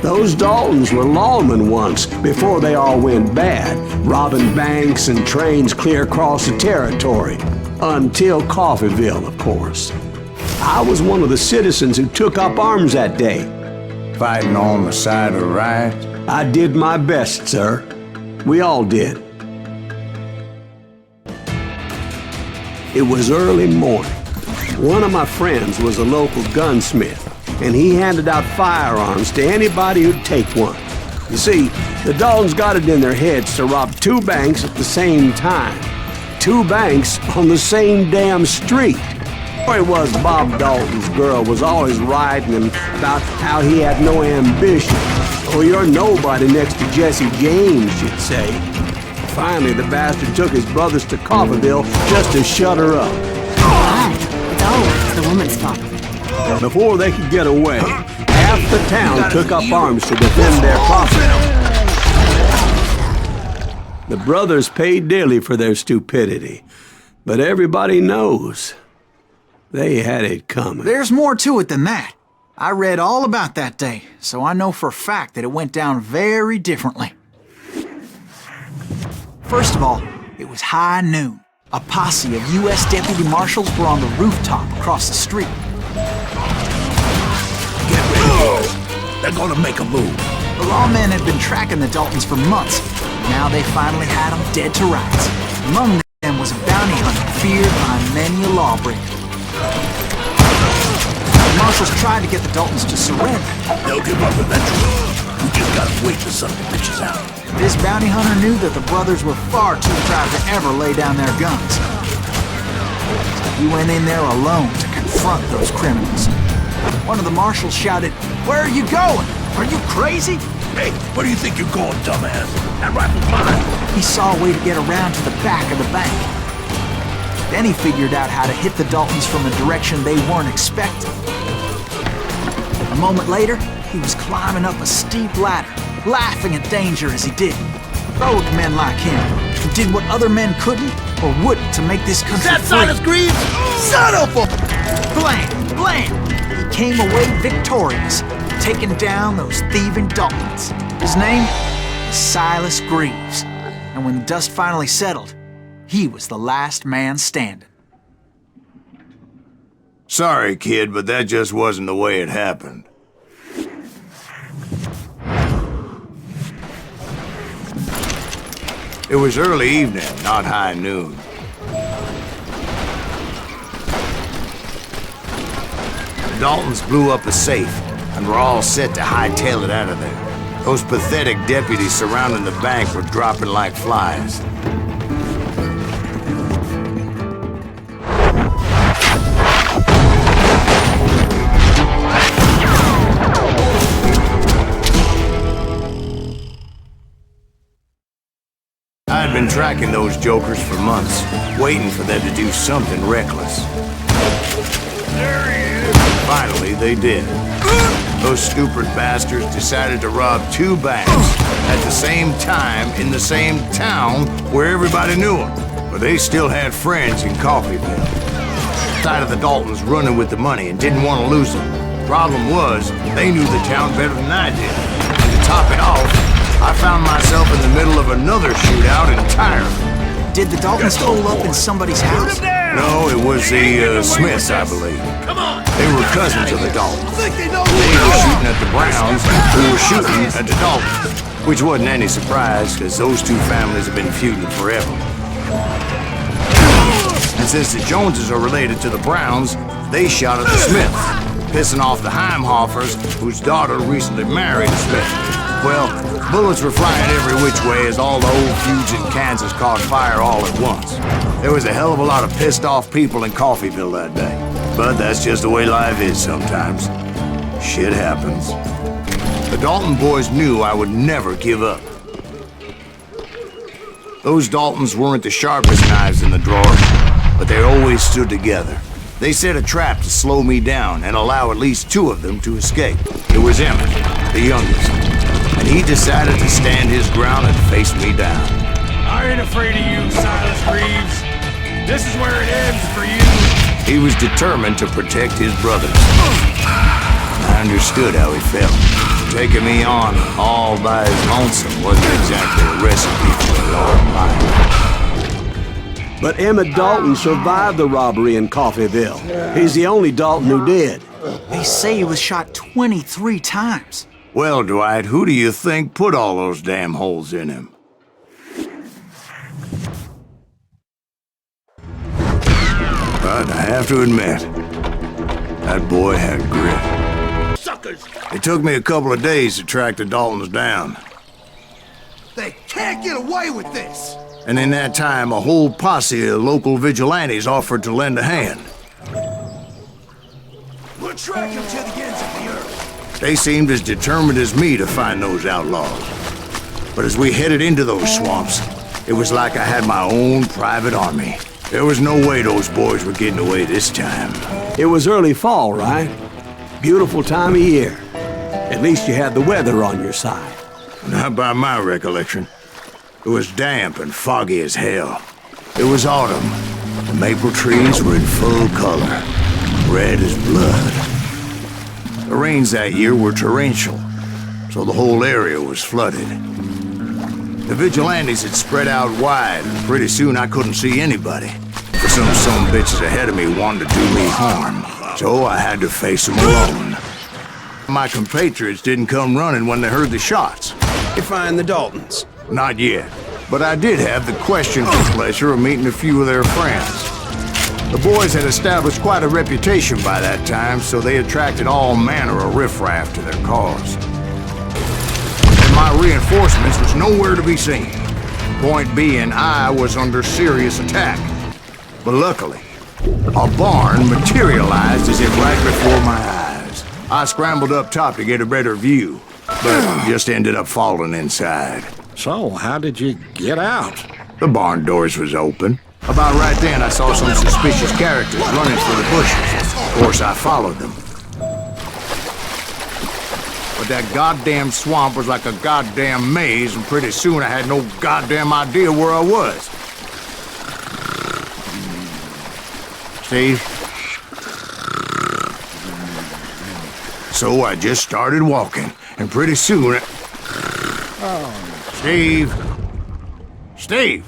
Those Daltons were lawmen once, before they all went bad, robbing banks and trains clear across the territory. Until Coffeeville, of course. I was one of the citizens who took up arms that day. Fighting on the side of the right? I did my best, sir. We all did. It was early morning. One of my friends was a local gunsmith, and he handed out firearms to anybody who'd take one. You see, the Daltons got it in their heads to rob 2 banks at the same time. 2 banks on the same damn street. Or it was Bob Dalton's girl was always riding him about how he had no ambition. Oh, you're nobody next to Jesse James, she'd say. Finally, the bastard took his brothers to Coffeeville just to shut her up. Fine. It's always the woman's fault. Before they could get away, half the town took up arms to defend their property. The brothers paid dearly for their stupidity, but everybody knows they had it coming. There's more to it than that. I read all about that day, so I know for a fact that it went down very differently. First of all, it was high noon. A posse of U.S. deputy marshals were on the rooftop across the street. Get ready, boys. They're gonna make a move. The lawmen had been tracking the Daltons for months. Now they finally had them dead to rights. Among them was a bounty hunter feared by many a lawbreaker. The marshals tried to get the Daltons to surrender. They'll give up eventually. We just gotta wait the son of the bitches out. This bounty hunter knew that the brothers were far too proud to ever lay down their guns. So he went in there alone to confront those criminals. One of the marshals shouted, "Where are you going? Are you crazy?" Hey, where do you think you're going, dumbass? That rifle's mine. He saw a way to get around to the back of the bank. Then he figured out how to hit the Daltons from a direction they weren't expecting. A moment later, he was climbing up a steep ladder, laughing at danger as he did. Heroic men like him, who did what other men couldn't or wouldn't to make this country Is that free. Sайлас Гривз? Son of a... Blam! He came away victorious, taking down those thieving Daltons. His name was Sайлас Gривз, and when the dust finally settled, he was the last man standing. Sorry, kid, but that just wasn't the way it happened. It was early evening, not high noon. The Daltons blew up a safe, and were all set to hightail it out of there. Those pathetic deputies surrounding the bank were dropping like flies. I'd been tracking those jokers for months, waiting for them to do something reckless. There he is. Finally, they did. Those stupid bastards decided to rob two banks at the same time in the same town where everybody knew them. But they still had friends in Coffeyville. Side of the Daltons running with the money and didn't want to lose them. Problem was, they knew the town better than I did. And to top it off, I found myself in the middle of another shootout entirely. Did the Daltons hole up in somebody's house? No, it was the Smiths, I believe. Come on. They were cousins of the Daltons. They know They were shooting at the Browns, who were shooting at the Daltons. Which wasn't any surprise, because those two families have been feuding forever. And since the Joneses are related to the Browns, they shot at the Smiths, pissing off the Heimhoffers, whose daughter recently married a Smith. Well, bullets were flying every which way as all the old feuds in Kansas caught fire all at once. There was a hell of a lot of pissed off people in Coffeyville that day. But that's just the way life is sometimes. Shit happens. The Dalton boys knew I would never give up. Those Daltons weren't the sharpest knives in the drawer, but they always stood together. They set a trap to slow me down and allow at least two of them to escape. It was Emmett, the youngest, and he decided to stand his ground and face me down. I ain't afraid of you, Sайлас Гривз. This is where it ends for you. He was determined to protect his brothers. I understood how he felt. Taking me on all by his lonesome wasn't exactly a recipe for a long life. But Emmett Dalton survived the robbery in Coffeyville. He's the only Dalton who did. They say he was shot 23 times. Well, Dwight, who do you think put all those damn holes in him? But I have to admit, that boy had grit. Suckers. It took me a couple of days to track the Daltons down. They can't get away with this. And in that time, a whole posse of local vigilantes offered to lend a hand. We'll track them to the ends of the earth. They seemed as determined as me to find those outlaws. But as we headed into those swamps, it was like I had my own private army. There was no way those boys were getting away this time. It was early fall, right? Beautiful time of year. At least you had the weather on your side. Not by my recollection. It was damp and foggy as hell. It was autumn. The maple trees were in full color, red as blood. The rains that year were torrential, so the whole area was flooded. The vigilantes had spread out wide, and pretty soon I couldn't see anybody. For some bitches ahead of me wanted to do me harm, so I had to face them alone. My compatriots didn't come running when they heard the shots. You find the Daltons? Not yet, but I did have the questionable pleasure of meeting a few of their friends. The boys had established quite a reputation by that time, so they attracted all manner of riffraff to their cause. And my reinforcements was nowhere to be seen. Point being, I was under serious attack. But luckily, a barn materialized as if right before my eyes. I scrambled up top to get a better view, but just ended up falling inside. So, how did you get out? The barn doors was open. About right then, I saw some suspicious characters running for the bushes. Of course, I followed them. But that goddamn swamp was like a goddamn maze, and pretty soon I had no goddamn idea where I was. Steve? So I just started walking, and pretty soon... Steve? Steve?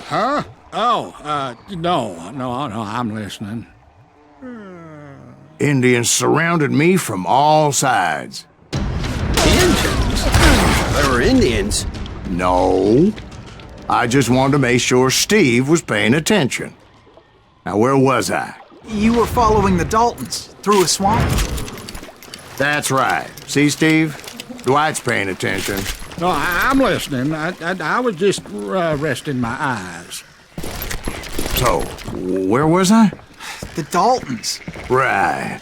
Huh? Oh, no, I'm listening. Indians surrounded me from all sides. Indians? There were Indians? No. I just wanted to make sure Steve was paying attention. Now, where was I? You were following the Daltons through a swamp? That's right. See, Steve? Dwight's paying attention. No, I'm listening. I was just resting my eyes. So, where was I? The Daltons. Right.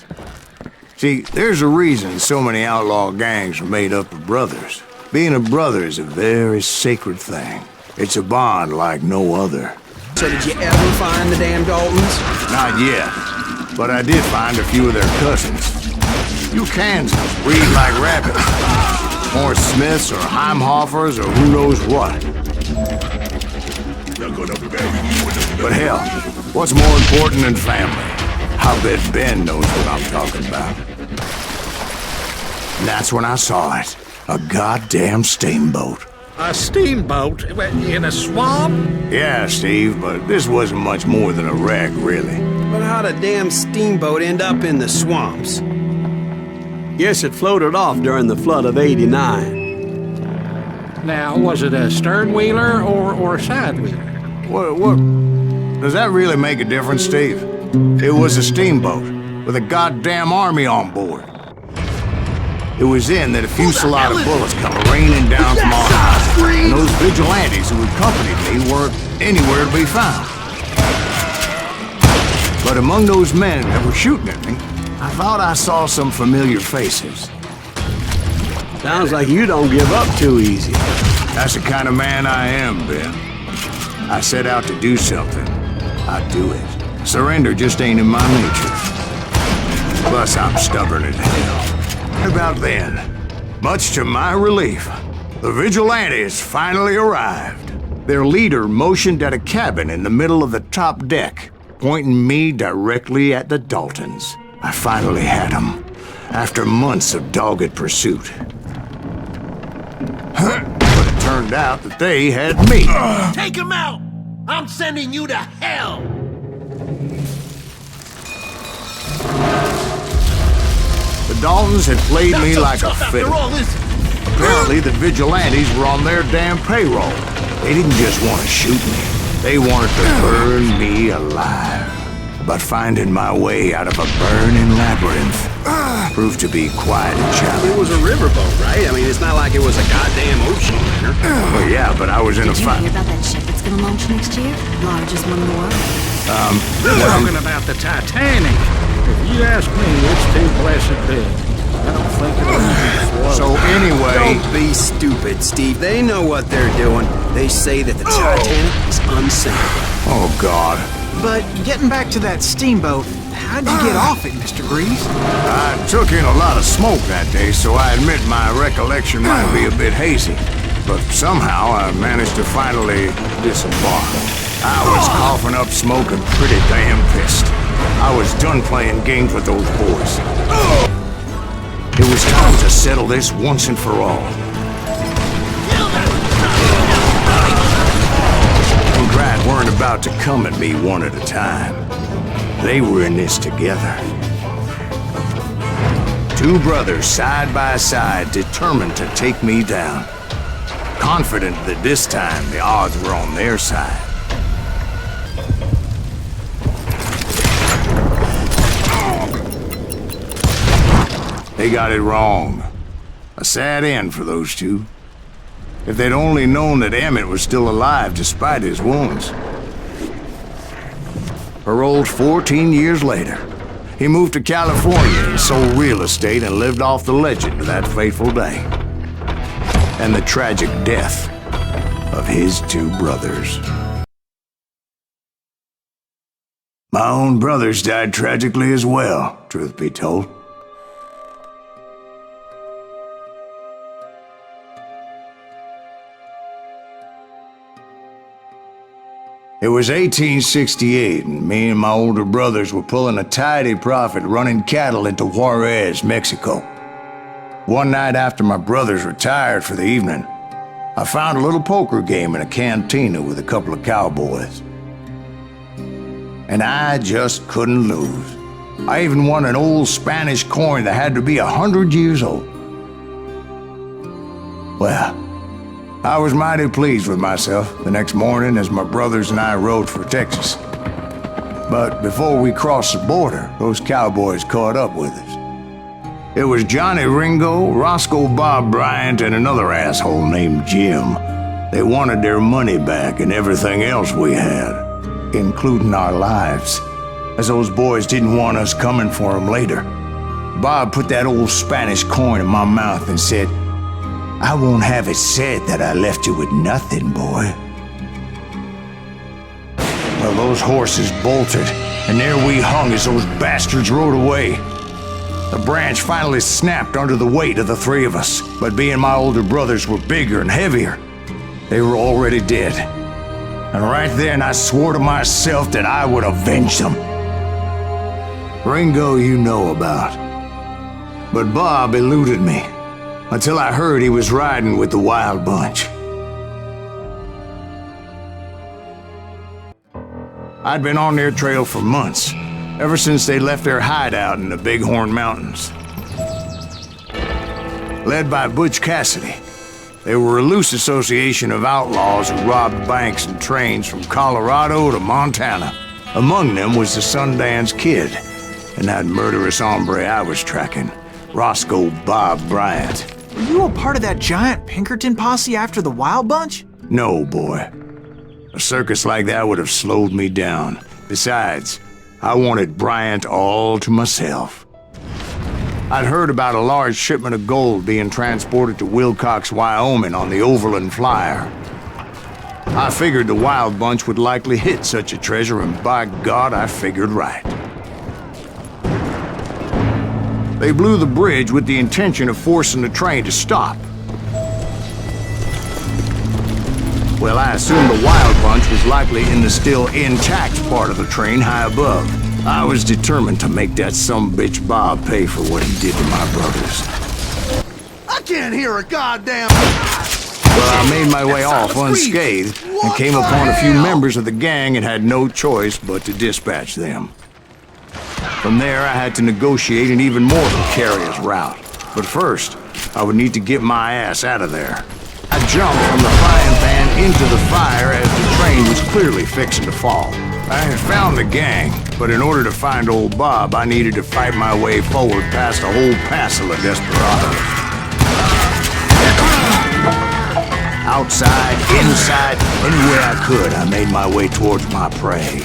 See, there's a reason so many outlaw gangs are made up of brothers. Being a brother is a very sacred thing. It's a bond like no other. So did you ever find the damn Daltons? Not yet, but I did find a few of their cousins. You Kansans breed like rabbits. More Smiths or Heimhoffers or who knows what. But hell, what's more important than family? I bet Ben knows what I'm talking about. And that's when I saw it. A goddamn steamboat. A steamboat in a swamp? Yeah, Steve, but this wasn't much more than a wreck, really. But how'd a damn steamboat end up in the swamps? Guess it floated off during the flood of '89. Now, was it a stern-wheeler or a side-wheeler? What? Does that really make a difference, Steve? It was a steamboat with a goddamn army on board. It was then that a fusillade of bullets come raining down from on high, and those vigilantes who accompanied me weren't anywhere to be found. But among those men that were shooting at me, I thought I saw some familiar faces. Sounds like you don't give up too easy. That's the kind of man I am, Ben. I set out to do something. I do it. Surrender just ain't in my nature. Plus, I'm stubborn as hell. About then, much to my relief, the vigilantes finally arrived. Their leader motioned at a cabin in the middle of the top deck, pointing me directly at the Daltons. I finally had them, after months of dogged pursuit. But it turned out that they had me. Take him out! I'm sending you to hell! The Daltons had played me like a fiddle. Apparently, the vigilantes were on their damn payroll. They didn't just want to shoot me. They wanted to burn me alive. But finding my way out of a burning labyrinth proved to be quite a challenge. It was a riverboat, right? I mean, it's not like it was a goddamn ocean liner. Well, yeah, but I was in a fight. Did you hear about that ship that's gonna launch next year? Largest one in the world? We're talking about the Titanic. If you ask me, it's too blessed big. I don't think it'll So anyway... Don't be stupid, Steve. They know what they're doing. They say that the Titanic is unsinkable. Oh, God. But getting back to that steamboat, how'd you get off it, Mr. Gривз? I took in a lot of smoke that day, so I admit my recollection might be a bit hazy. But somehow I managed to finally disembark. I was coughing up smoke and pretty damn pissed. I was done playing games with those boys. It was time to settle this once and for all. about to come at me one at a time. They were in this together. Two brothers side by side, determined to take me down. Confident that this time the odds were on their side. They got it wrong. A sad end for those two. If they'd only known that Emmett was still alive despite his wounds. Paroled 14 years later, he moved to California and sold real estate and lived off the legend of that fateful day. And the tragic death of his two brothers. My own brothers died tragically as well, truth be told. It was 1868, and me and my older brothers were pulling a tidy profit running cattle into Juarez, Mexico. One night after my brothers retired for the evening, I found a little poker game in a cantina with a couple of cowboys. And I just couldn't lose. I even won an old Spanish coin that had to be 100 years old. Well, I was mighty pleased with myself the next morning as my brothers and I rode for Texas. But before we crossed the border, those cowboys caught up with us. It was Johnny Ringo, Rosco Bob Braiant, and another asshole named Jim. They wanted their money back and everything else we had, including our lives, as those boys didn't want us coming for them later. Bob put that old Spanish coin in my mouth and said, "I won't have it said that I left you with nothing, boy." Well, those horses bolted, and there we hung as those bastards rode away. The branch finally snapped under the weight of the three of us, but being my older brothers were bigger and heavier, they were already dead. And right then I swore to myself that I would avenge them. Ringo you know about. But Bob eluded me, until I heard he was riding with the Wild Bunch. I'd been on their trail for months, ever since they left their hideout in the Bighorn Mountains. Led by Butch Cassidy, they were a loose association of outlaws who robbed banks and trains from Colorado to Montana. Among them was the Sundance Kid, and that murderous hombre I was tracking, Rosco Bob Braiant. Were you a part of that giant Pinkerton posse after the Wild Bunch? No, boy. A circus like that would have slowed me down. Besides, I wanted Braiant all to myself. I'd heard about a large shipment of gold being transported to Wilcox, Wyoming on the Overland Flyer. I figured the Wild Bunch would likely hit such a treasure, and by God, I figured right. They blew the bridge with the intention of forcing the train to stop. Well, I assumed the Wild Bunch was likely in the still intact part of the train high above. I was determined to make that sumbitch Bob pay for what he did to my brothers. I can't hear a goddamn... Well, I made my way off unscathed and came upon a few members of the gang and had no choice but to dispatch them. From there, I had to negotiate an even more precarious route. But first, I would need to get my ass out of there. I jumped from the frying pan into the fire as the train was clearly fixing to fall. I had found the gang, but in order to find old Bob, I needed to fight my way forward past a whole passel of desperados. Outside, inside, anywhere I could, I made my way towards my prey.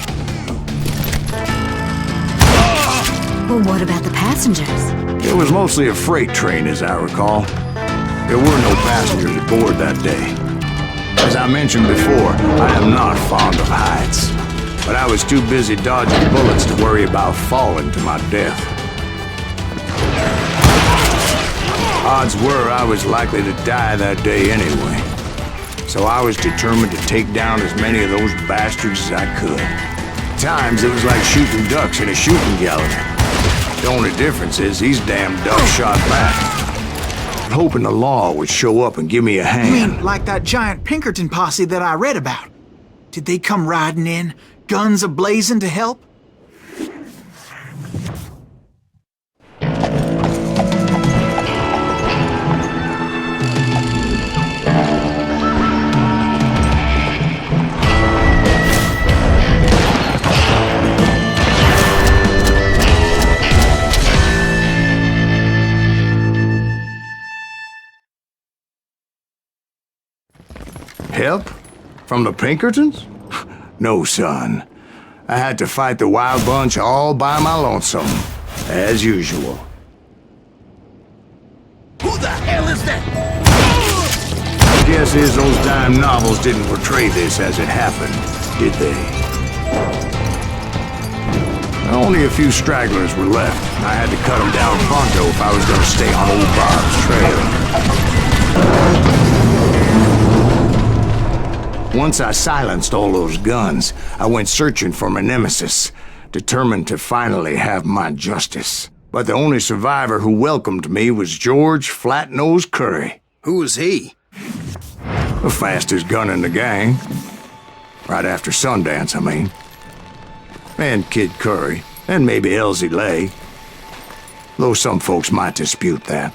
Well, what about the passengers? It was mostly a freight train, as I recall. There were no passengers aboard that day. As I mentioned before, I am not fond of heights, but I was too busy dodging bullets to worry about falling to my death. Odds were I was likely to die that day anyway, so I was determined to take down as many of those bastards as I could. At times, it was like shooting ducks in a shooting gallery. The only difference is these damn ducks shot back. Hoping the law would show up and give me a hand. You mean like that giant Pinkerton posse that I read about? Did they come riding in, guns a-blazing to help? Help? From the Pinkertons? No, son. I had to fight the wild bunch all by my lonesome, as usual. Who the hell is that? Guess is those dime novels didn't portray this as it happened, did they? Only a few stragglers were left. I had to cut them down pronto if I was going to stay on old Bob's trail. Once I silenced all those guns, I went searching for my nemesis, determined to finally have my justice. But the only survivor who welcomed me was George Flat-Nosed Curry. Who was he? The fastest gun in the gang. Right after Sundance, I mean. And Kid Curry, and maybe Elsie Lay. Though some folks might dispute that.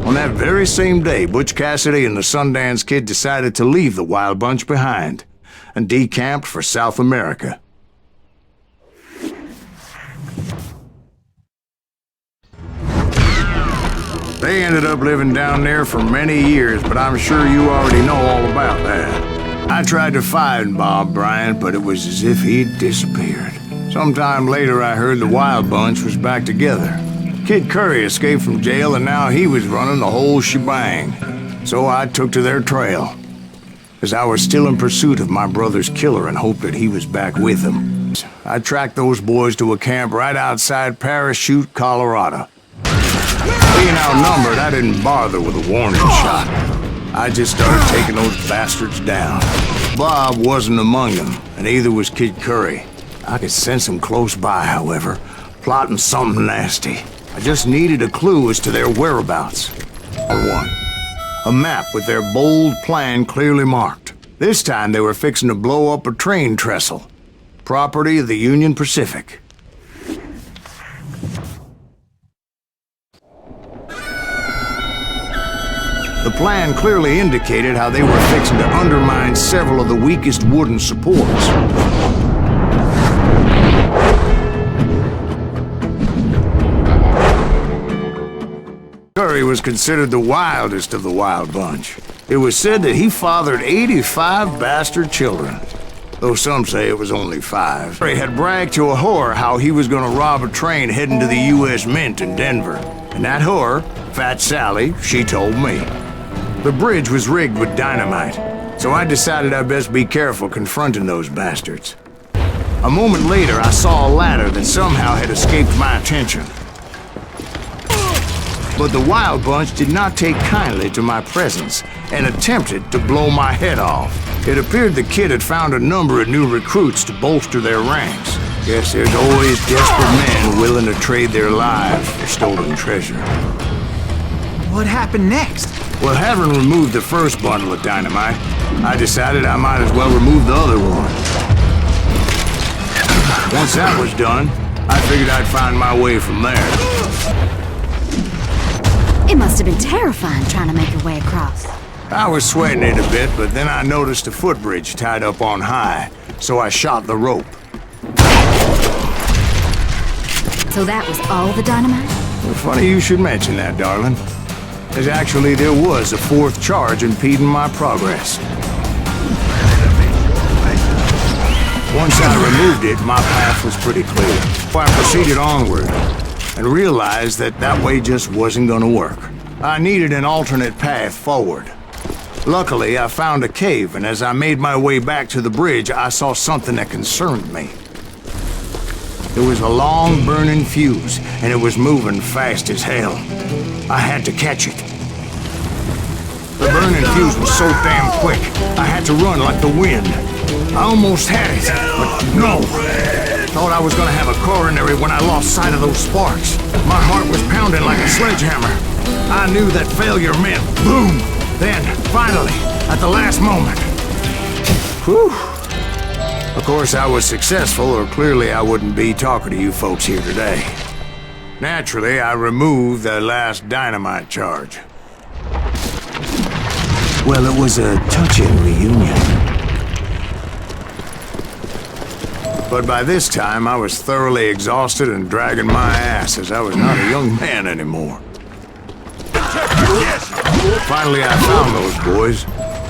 On that very same day, Butch Cassidy and the Sundance Kid decided to leave the Wild Bunch behind and decamped for South America. They ended up living down there for many years, but I'm sure you already know all about that. I tried to find Bob Bryan, but it was as if he'd disappeared. Sometime later, I heard the Wild Bunch was back together. Kid Curry escaped from jail, and now he was running the whole shebang. So I took to their trail, as I was still in pursuit of my brother's killer and hoped that he was back with him. I tracked those boys to a camp right outside Parachute, Colorado. Being outnumbered, I didn't bother with a warning shot. I just started taking those bastards down. Bob wasn't among them, and neither was Kid Curry. I could sense him close by, however, plotting something nasty. I just needed a clue as to their whereabouts. One. A map with their bold plan clearly marked. This time they were fixing to blow up a train trestle. Property of the Union Pacific. The plan clearly indicated how they were fixing to undermine several of the weakest wooden supports. Curry was considered the wildest of the Wild Bunch. It was said that he fathered 85 bastard children, though some say it was only 5. Curry had bragged to a whore how he was going to rob a train heading to the U.S. Mint in Denver. And that whore, Fat Sally, she told me. The bridge was rigged with dynamite, so I decided I'd best be careful confronting those bastards. A moment later, I saw a ladder that somehow had escaped my attention. But the Wild Bunch did not take kindly to my presence and attempted to blow my head off. It appeared the kid had found a number of new recruits to bolster their ranks. Guess there's always desperate men willing to trade their lives for stolen treasure. What happened next? Well, having removed the first bundle of dynamite, I decided I might as well remove the other one. Once that was done, I figured I'd find my way from there. It must have been terrifying trying to make your way across. I was sweating it a bit, but then I noticed a footbridge tied up on high, so I shot the rope. So that was all the dynamite? Well, funny you should mention that, darling. As actually there was a fourth charge impeding my progress. Once I removed it, my path was pretty clear. So I proceeded onward and realized that that way just wasn't gonna work. I needed an alternate path forward. Luckily, I found a cave, and as I made my way back to the bridge, I saw something that concerned me. There was a long burning fuse, and it was moving fast as hell. I had to catch it. The burning fuse was so damn quick, I had to run like the wind. I almost had it, but no. Thought I was gonna have a coronary when I lost sight of those sparks. My heart was pounding like a sledgehammer. I knew that failure meant boom. Then, finally, at the last moment. Whew. Of course, I was successful, or clearly I wouldn't be talking to you folks here today. Naturally, I removed the last dynamite charge. Well, it was a touching reunion. But by this time, I was thoroughly exhausted and dragging my ass as I was not a young man anymore. Finally, I found those boys.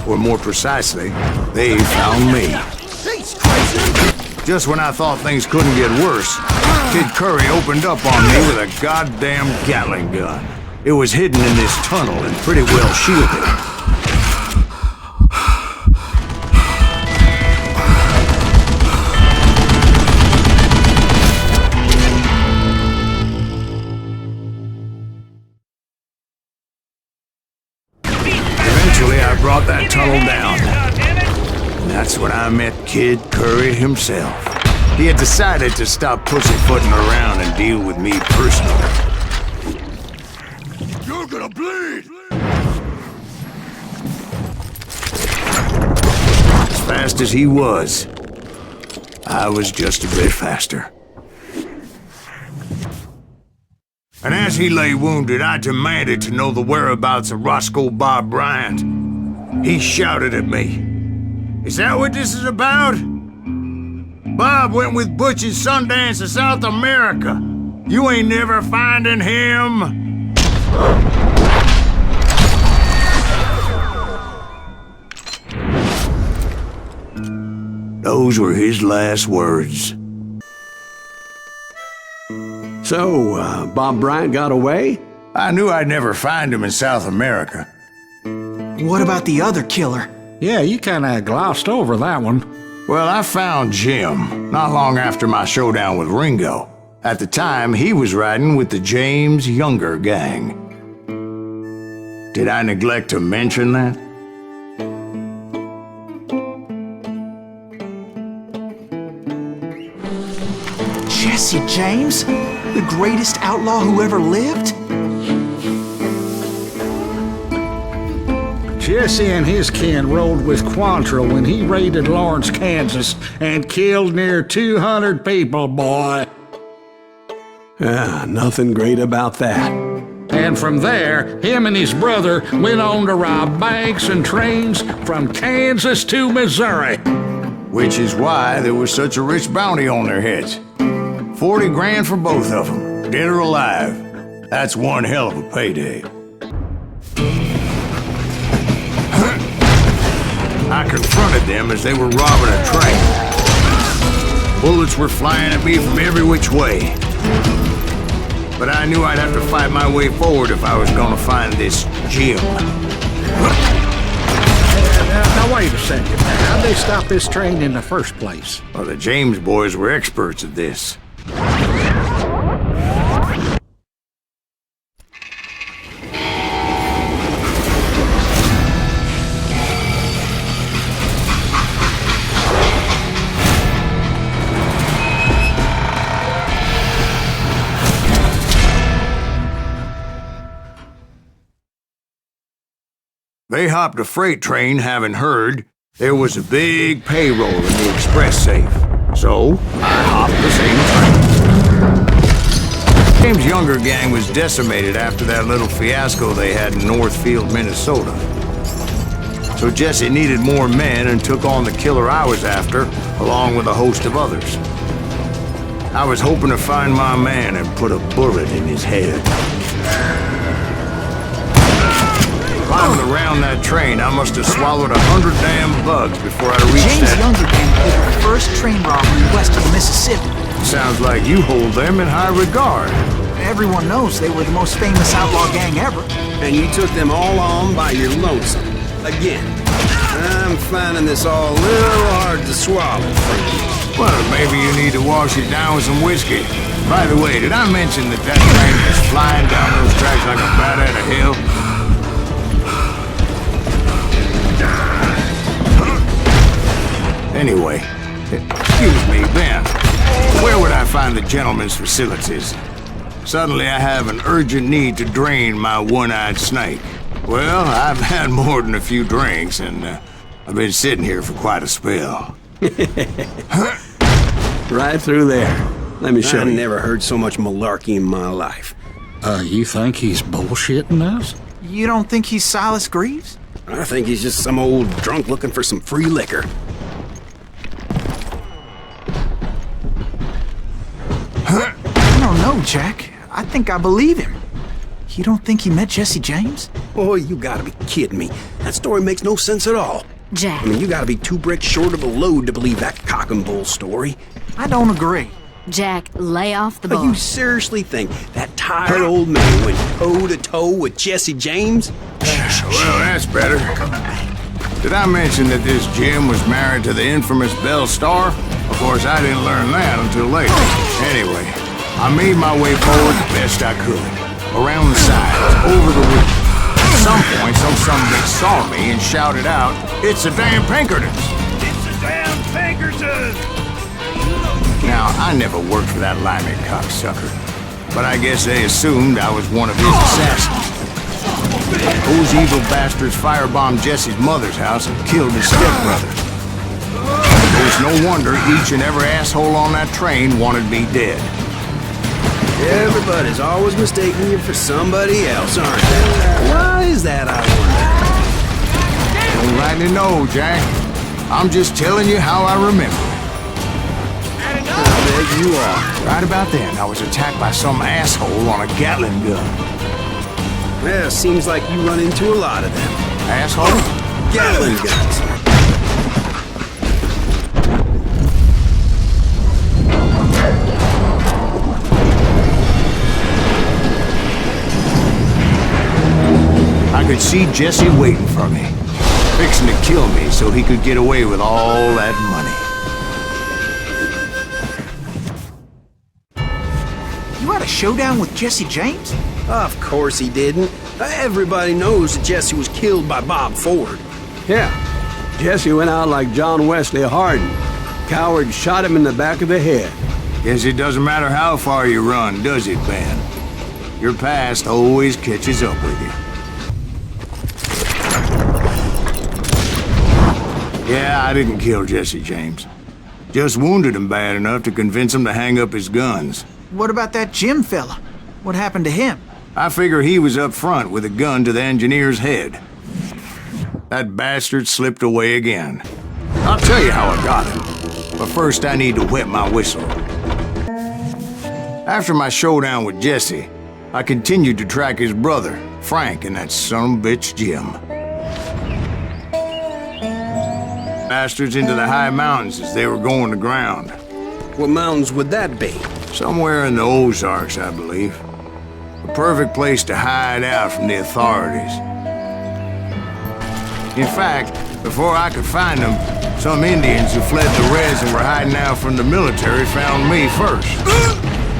Or more precisely, they found me. Just when I thought things couldn't get worse, Kid Curry opened up on me with a goddamn Gatling gun. It was hidden in this tunnel and pretty well shielded. Eventually, I brought that tunnel down. And that's when I met Kid Curry himself. He had decided to stop pussyfooting around and deal with me personally. You're gonna bleed! As fast as he was, I was just a bit faster. And as he lay wounded, I demanded to know the whereabouts of Rosco Bob Braiant. He shouted at me. Is that what this is about? Bob went with Butch and Sundance to South America. You ain't never finding him. Those were his last words. So, Bob Braiant got away? I knew I'd never find him in South America. What about the other killer? Yeah, you kinda glossed over that one. Well, I found Jim not long after my showdown with Ringo. At the time, he was riding with the James Younger gang. Did I neglect to mention that? Jesse James? The greatest outlaw who ever lived? Jesse and his kin rode with Quantrill when he raided Lawrence, Kansas, and killed near 200 people, boy. Yeah, nothing great about that. And from there, him and his brother went on to rob banks and trains from Kansas to Missouri. Which is why there was such a rich bounty on their heads. 40 grand for both of them, dead or alive. That's one hell of a payday. I confronted them as they were robbing a train. Bullets were flying at me from every which way. But I knew I'd have to fight my way forward if I was gonna find this Jim. Now wait a second. How'd they stop this train in the first place? Well, the James boys were experts at this. They hopped a freight train, having heard there was a big payroll in the express safe. So, I hopped the same train. James' Younger gang was decimated after that little fiasco they had in Northfield, Minnesota. So Jesse needed more men and took on the killer I was after, along with a host of others. I was hoping to find my man and put a bullet in his head. Climbing around that train, I must have swallowed 100 damn bugs before I reached James' that. Younger gang did the first train robbery west of the Mississippi. Sounds like you hold them in high regard. Everyone knows they were the most famous outlaw gang ever. And you took them all on by your lonesome. Again. I'm finding this all a little hard to swallow. Well, maybe you need to wash it down with some whiskey. By the way, did I mention that that train was flying down those tracks like a bat out of hell? Anyway, excuse me, Ben. Where would I find the gentleman's facilities? Suddenly I have an urgent need to drain my one-eyed snake. Well, I've had more than a few drinks, and I've been sitting here for quite a spell. Right through there. Let me show I you. never heard so much malarkey in my life. You think he's bullshitting us? You don't think he's Sайлас Гривз? I think he's just some old drunk looking for some free liquor. I don't know, Jack. I think I believe him. You don't think he met Jesse James? Oh, you gotta be kidding me. That story makes no sense at all. Jack. I mean, you gotta be 2 bricks short of a load to believe that cock and bull story. I don't agree. Jack, lay off the But bar. you seriously think that tired old man went toe-to-toe with Jesse James? Well, that's better. Did I mention that this Jim was married to the infamous Belle Star? Of course, I didn't learn that until later. Anyway, I made my way forward the best I could. Around the sides, over the roof. At some point, some sumbitch saw me and shouted out, "It's the damn Pinkertons!" It's the damn Pinkertons! Now, I never worked for that limey cocksucker, but I guess they assumed I was one of his assassins. Those evil bastards firebombed Jesse's mother's house and killed his stepbrother. It was no wonder each and every asshole on that train wanted me dead. Everybody's always mistaking you for somebody else, aren't they? Why is that, I wonder? Don't rightly know, Jack. I'm just telling you how I remember. I bet you are. Right about then, I was attacked by some asshole on a Gatling gun. Well, seems like you run into a lot of them. Asshole? Gatling guns. I could see Jesse waiting for me, fixing to kill me so he could get away with all that money. You had a showdown with Jesse James? Of course he didn't. Everybody knows that Jesse was killed by Bob Ford. Yeah. Jesse went out like John Wesley Hardin. Coward shot him in the back of the head. Guess it doesn't matter how far you run, does it, Ben? Your past always catches up with you. Yeah, I didn't kill Jesse James. Just wounded him bad enough to convince him to hang up his guns. What about that Jim fella? What happened to him? I figure he was up front with a gun to the engineer's head. That bastard slipped away again. I'll tell you how I got him. But first I need to wet my whistle. After my showdown with Jesse, I continued to track his brother, Frank, and that sumbitch Jim. Bastards into the high mountains as they were going to ground. What mountains would that be? Somewhere in the Ozarks, I believe. A perfect place to hide out from the authorities. In fact, before I could find them, some Indians who fled the Reds and were hiding out from the military found me first.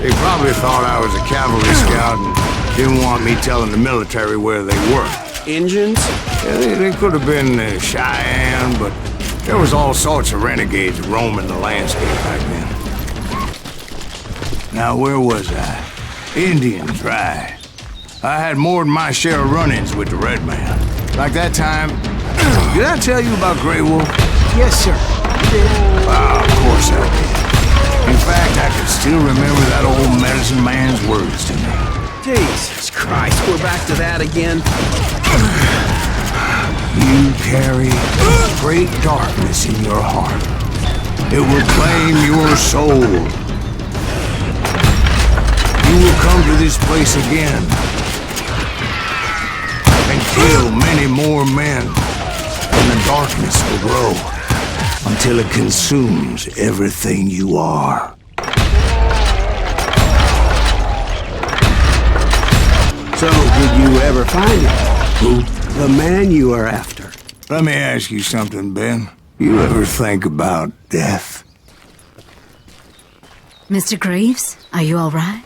They probably thought I was a cavalry scout and didn't want me telling the military where they were. Indians? Yeah, they could have been Cheyenne, but there was all sorts of renegades roaming the landscape back then. Now, where was I? Indians, right. I had more than my share of run-ins with the Red Man. Like that time... Did I tell you about Grey Wolf? Yes, sir. Of course I did. In fact, I can still remember that old medicine man's words to me. Jesus Christ, we're back to that again. You carry great darkness in your heart. It will claim your soul. You will come to this place again and kill many more men, and the darkness will grow until it consumes everything you are. So, did you ever find him? Who? The man you are after. Let me ask you something, Ben. You ever think about death? Mr. Gривз, are you all right?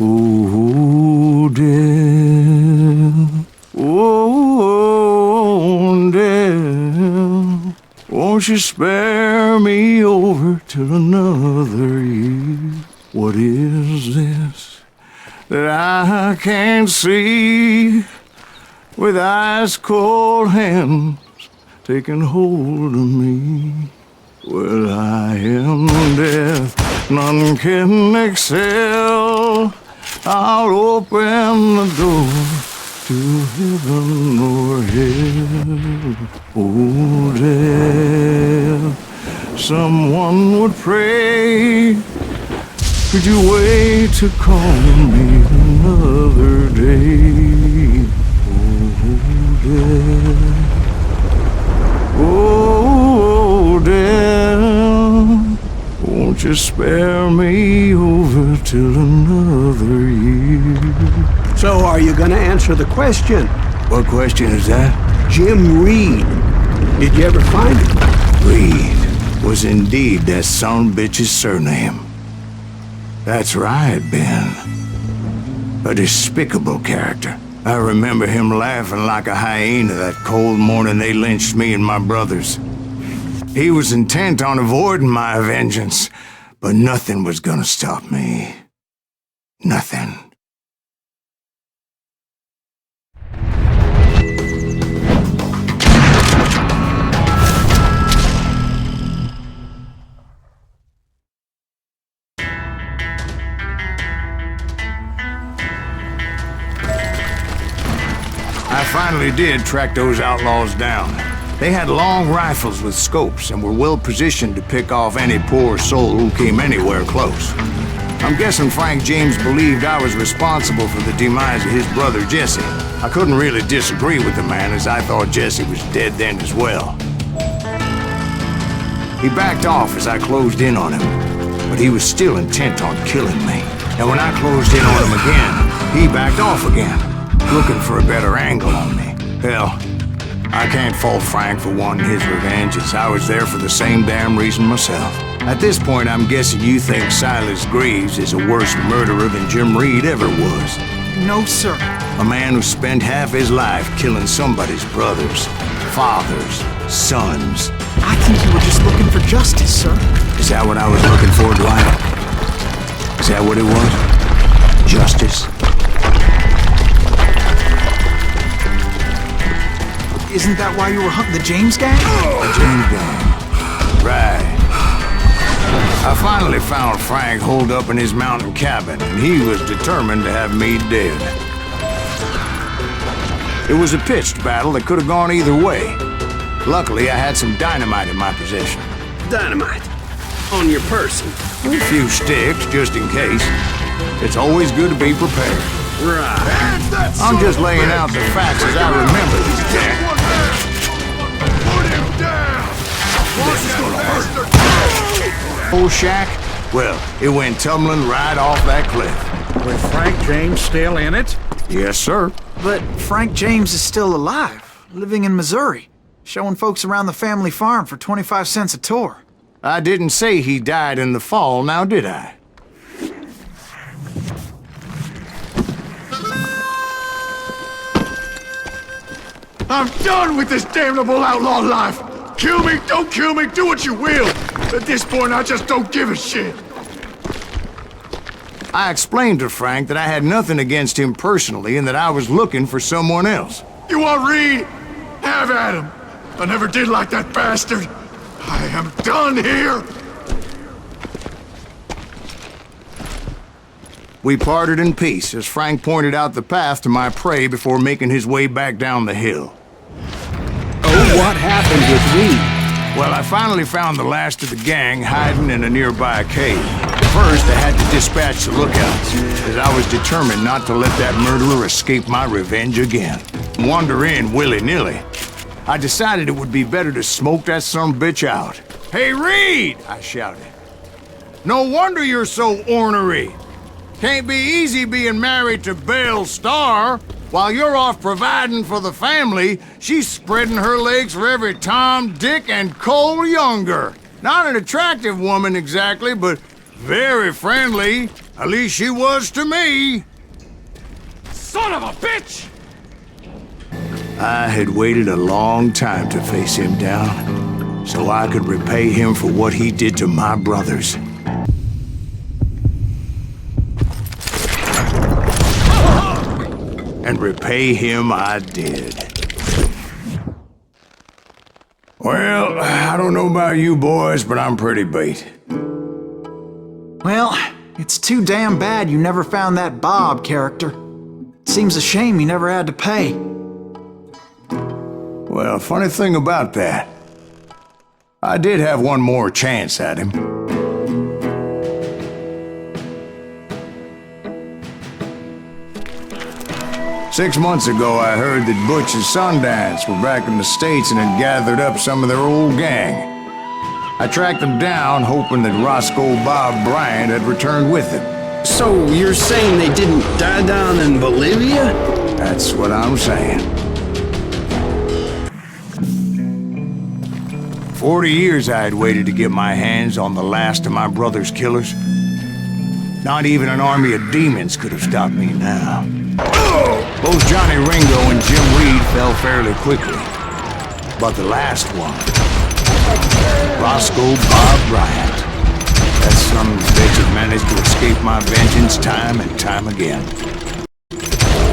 Ooh, death. Oh, death. Won't you spare me over till another year? What is this? that I can't see, with ice cold hands taking hold of me. Well, I am death, none can excel. I'll open the door to heaven or hell. Oh, death, someone would pray. Could you wait to call me another day? Oh, death. Oh, death, won't you spare me over till another year? So are you gonna answer the question? What question is that? Jim Reed. Did you ever find him? Reed was indeed that son-bitch's surname. That's right, Ben. A despicable character. I remember him laughing like a hyena that cold morning they lynched me and my brothers. He was intent on avoiding my vengeance, but nothing was gonna stop me. Nothing. I finally did track those outlaws down. They had long rifles with scopes and were well positioned to pick off any poor soul who came anywhere close. I'm guessing Frank James believed I was responsible for the demise of his brother Jesse. I couldn't really disagree with the man, as I thought Jesse was dead then as well. He backed off as I closed in on him, but he was still intent on killing me. And when I closed in on him again, he backed off again, looking for a better angle on me. Hell, I can't fault Frank for wanting his revenge, as I was there for the same damn reason myself. At this point, I'm guessing you think Sайлас Гривз is a worse murderer than Jim Reed ever was. No, sir. A man who spent half his life killing somebody's brothers, fathers, sons. I think you were just looking for justice, sir. Is that what I was looking for, Dwight? Is that what it was? Justice? Isn't that why you were hunting the James gang? The James gang. Right. I finally found Frank holed up in his mountain cabin, and he was determined to have me dead. It was a pitched battle that could have gone either way. Luckily, I had some dynamite in my possession. Dynamite? On your person? A few sticks, just in case. It's always good to be prepared. Right. I'm just laying out the facts as I remember these days. Put him down! This is gonna hurt. Old shack? Well, it went tumbling right off that cliff. With Frank James still in it? Yes, sir. But Frank James is still alive, living in Missouri, showing folks around the family farm for 25 cents a tour. I didn't say he died in the fall, now did I? I'm done with this damnable outlaw life! Kill me, don't kill me, do what you will! At this point, I just don't give a shit! I explained to Frank that I had nothing against him personally and that I was looking for someone else. You want Reed? Have at him! I never did like that bastard! I am done here! We parted in peace as Frank pointed out the path to my prey before making his way back down the hill. Oh, what happened with Reed? Well, I finally found the last of the gang hiding in a nearby cave. First, I had to dispatch the lookouts, as I was determined not to let that murderer escape my revenge again. Wander in willy-nilly. I decided it would be better to smoke that sumbitch out. "Hey, Reed!" I shouted. "No wonder you're so ornery. Can't be easy being married to Belle Starr. While you're off providing for the family, she's spreading her legs for every Tom, Dick, and Cole Younger. Not an attractive woman exactly, but very friendly. At least she was to me." Son of a bitch! I had waited a long time to face him down, so I could repay him for what he did to my brothers. and repay him I did. Well, I don't know about you boys, but I'm pretty beat. Well, it's too damn bad you never found that Bob character. Seems a shame he never had to pay. Well, funny thing about that, I did have one more chance at him. Six months ago, I heard that Butch and Sundance were back in the States and had gathered up some of their old gang. I tracked them down, hoping that Rosco Bob Bryan had returned with them. So you're saying they didn't die down in Bolivia? That's what I'm saying. 40 years I had waited to get my hands on the last of my brother's killers. Not even an army of demons could have stopped me now. Both Johnny Ringo and Jim Рида fell fairly quickly. But the last one, Rosco Bob Brайант, that son of a bitch had managed to escape my vengeance time and time again.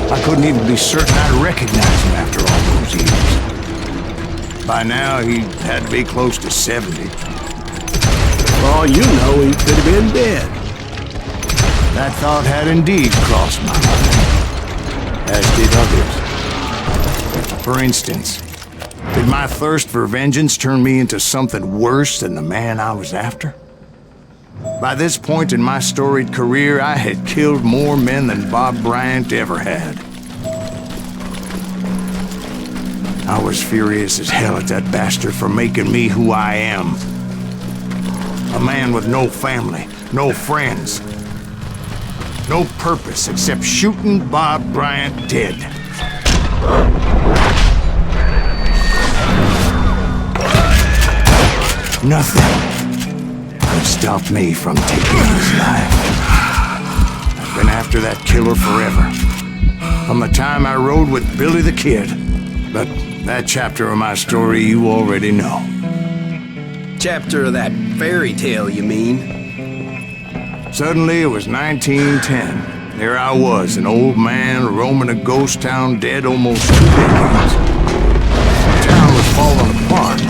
I couldn't even be certain I'd recognize him after all those years. By now, he had to be close to 70. For all you know, he could have been dead. That thought had indeed crossed my mind, as did others. For instance, did my thirst for vengeance turn me into something worse than the man I was after? By this point in my storied career, I had killed more men than Bob Brайант ever had. I was furious as hell at that bastard for making me who I am. A man with no family, no friends, no purpose except shooting Bob Brайант dead. Nothing could stop me from taking his life. I've been after that killer forever. From the time I rode with Billy the Kid. But that chapter of my story you already know. Chapter of that fairy tale, you mean? Suddenly, it was 1910. There I was, an old man roaming a ghost town dead almost 2 decades. The town was falling apart,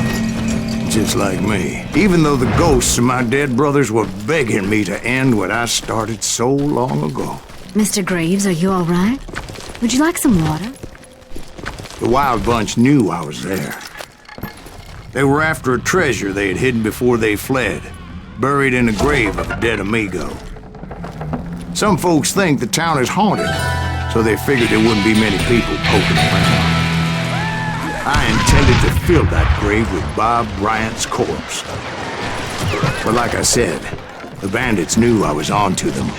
just like me. Even though the ghosts of my dead brothers were begging me to end what I started so long ago. Mr. Gривз, are you all right? Would you like some water? The Wild Bunch knew I was there. They were after a treasure they had hidden before they fled, buried in a grave of a dead amigo. Some folks think the town is haunted, so they figured there wouldn't be many people poking around. I intended to fill that grave with Bob Bryant's corpse. But like I said, the bandits knew I was on to them.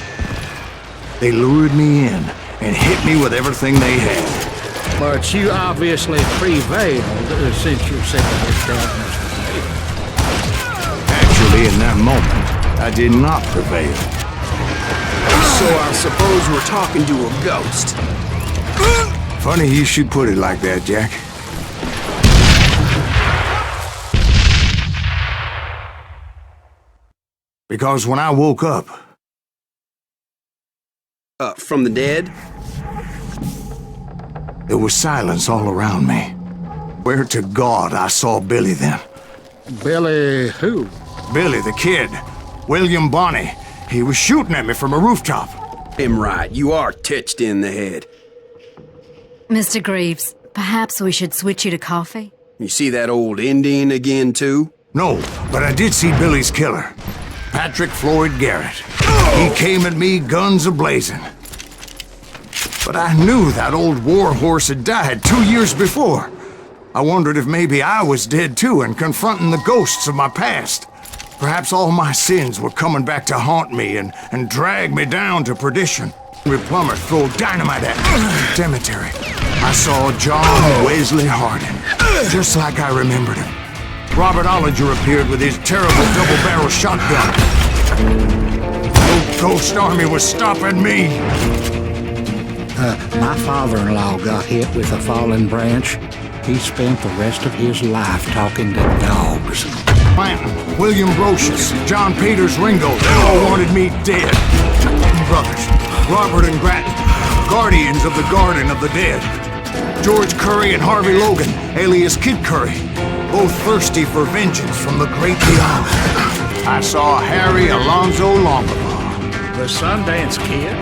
They lured me in and hit me with everything they had. But you obviously prevailed since you said this darkness was made. Actually, in that moment, I did not prevail. So I suppose we're talking to a ghost. Funny you should put it like that, Jack. Because when I woke up... From the dead? There was silence all around me. Where to God I saw Billy then. Billy who? Billy the Kid. William Bonney. He was shooting at me from a rooftop. Him right. You are touched in the head. Mr. Gривз, perhaps we should switch you to coffee? You see that old Indian again, too? No, but I did see Billy's killer. Patrick Floyd Garrett. He came at me guns a-blazing. But I knew that old war horse had died 2 years before. I wondered if maybe I was dead too and confronting the ghosts of my past. Perhaps all my sins were coming back to haunt me and drag me down to perdition. Henry Plummer throw dynamite at me in the cemetery. I saw John Wesley Hardin, just like I remembered him. Robert Ollinger appeared with his terrible double-barrel shotgun. No ghost army was stopping me. My father-in-law got hit with a fallen branch. He spent the rest of his life talking to dogs. Clanton, William Brocious, John Peters Ringo, they all wanted me dead. Brothers, Robert and Grattan, guardians of the Garden of the Dead. George Curry and Harvey Logan, alias Kid Curry, both thirsty for vengeance from the great beyond. I saw Harry Alonzo Longabaugh. The Sundance Kid?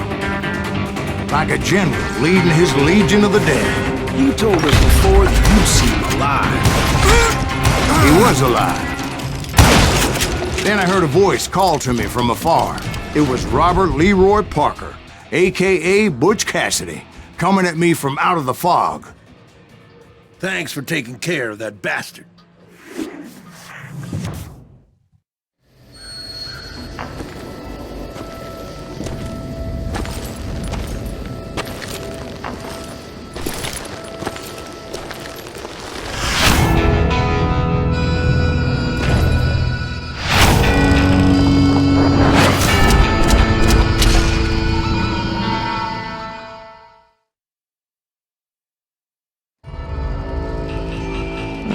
Like a general leading his legion of the dead. You told us before that you seem alive. He was alive. Then I heard a voice call to me from afar. It was Robert Leroy Parker, a.k.a. Butch Cassidy, coming at me from out of the fog. Thanks for taking care of that bastard.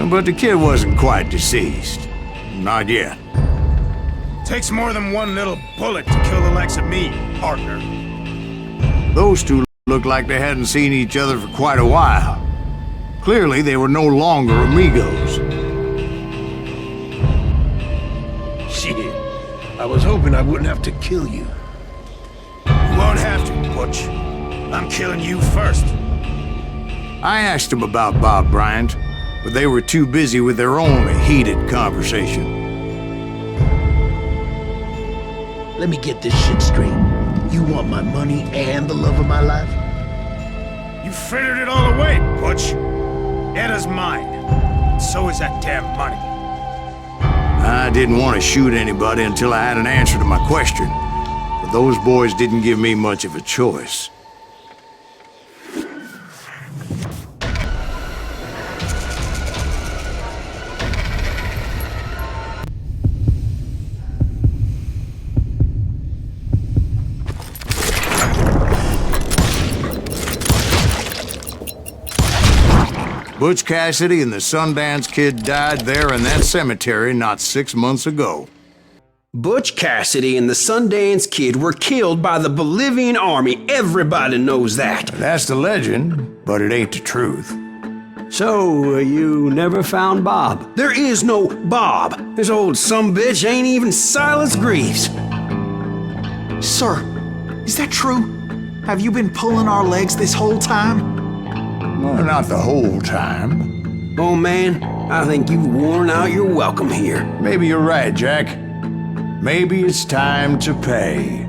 But the kid wasn't quite deceased. Not yet. Takes more than one little bullet to kill the likes of me, partner. Those two looked like they hadn't seen each other for quite a while. Clearly, they were no longer amigos. Shit. I was hoping I wouldn't have to kill you. You won't have to, Butch. I'm killing you first. I asked them about Bob Bryant, but they were too busy with their own heated conversation. Let me get this shit straight. You want my money and the love of my life? You frittered it all away, Butch. Edda's mine. So is that damn money. I didn't want to shoot anybody until I had an answer to my question, but those boys didn't give me much of a choice. Butch Cassidy and the Sundance Kid died there in that cemetery not 6 months ago. Butch Cassidy and the Sundance Kid were killed by the Bolivian army. Everybody knows that. That's the legend, but it ain't the truth. So, you never found Bob? There is no Bob. This old sumbitch ain't even Sайлас Гривз. Sir, is that true? Have you been pulling our legs this whole time? Well, not the whole time. Oh man, I think you've worn out your welcome here. Maybe you're right, Jack. Maybe it's time to pay.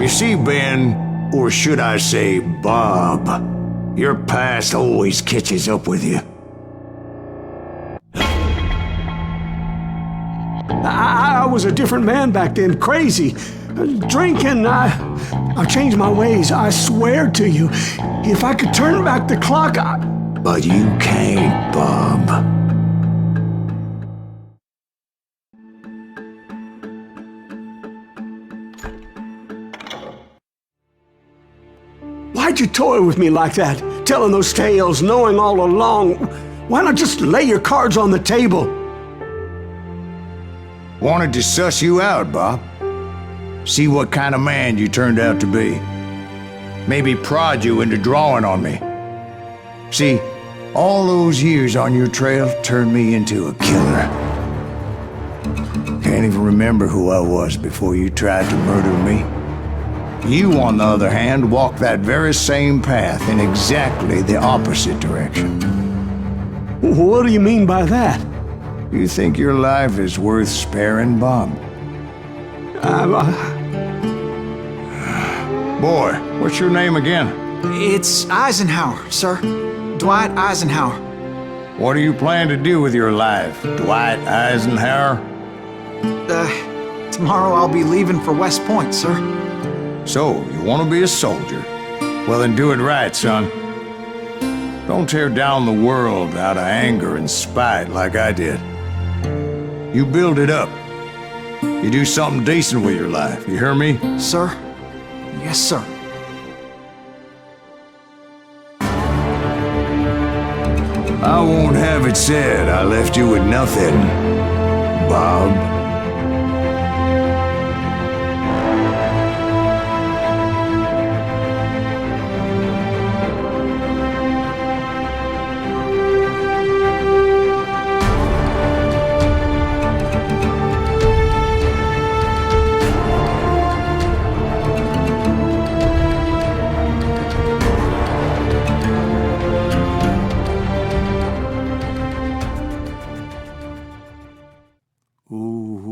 You see, Ben, or should I say Bob, your past always catches up with you. I was a different man back then, crazy. Drinking, I've changed my ways, I swear to you. If I could turn back the clock, But you can't, Bob. Why'd you toy with me like that? Telling those tales, knowing all along. Why not just lay your cards on the table? Wanted to suss you out, Bob. See what kind of man you turned out to be. Maybe prod you into drawing on me. See, all those years on your trail turned me into a killer. Can't even remember who I was before you tried to murder me. You, on the other hand, walked that very same path in exactly the opposite direction. What do you mean by that? You think your life is worth sparing, Bob? Boy, what's your name again? It's Eisenhower, sir. Dwight Eisenhower. What do you plan to do with your life, Dwight Eisenhower? Tomorrow I'll be leaving for West Point, sir. So, you want to be a soldier? Well, then do it right, son. Don't tear down the world out of anger and spite like I did. You build it up. You do something decent with your life, you hear me? Sir? Yes, sir. I won't have it said I left you with nothing, Bob. Ooh.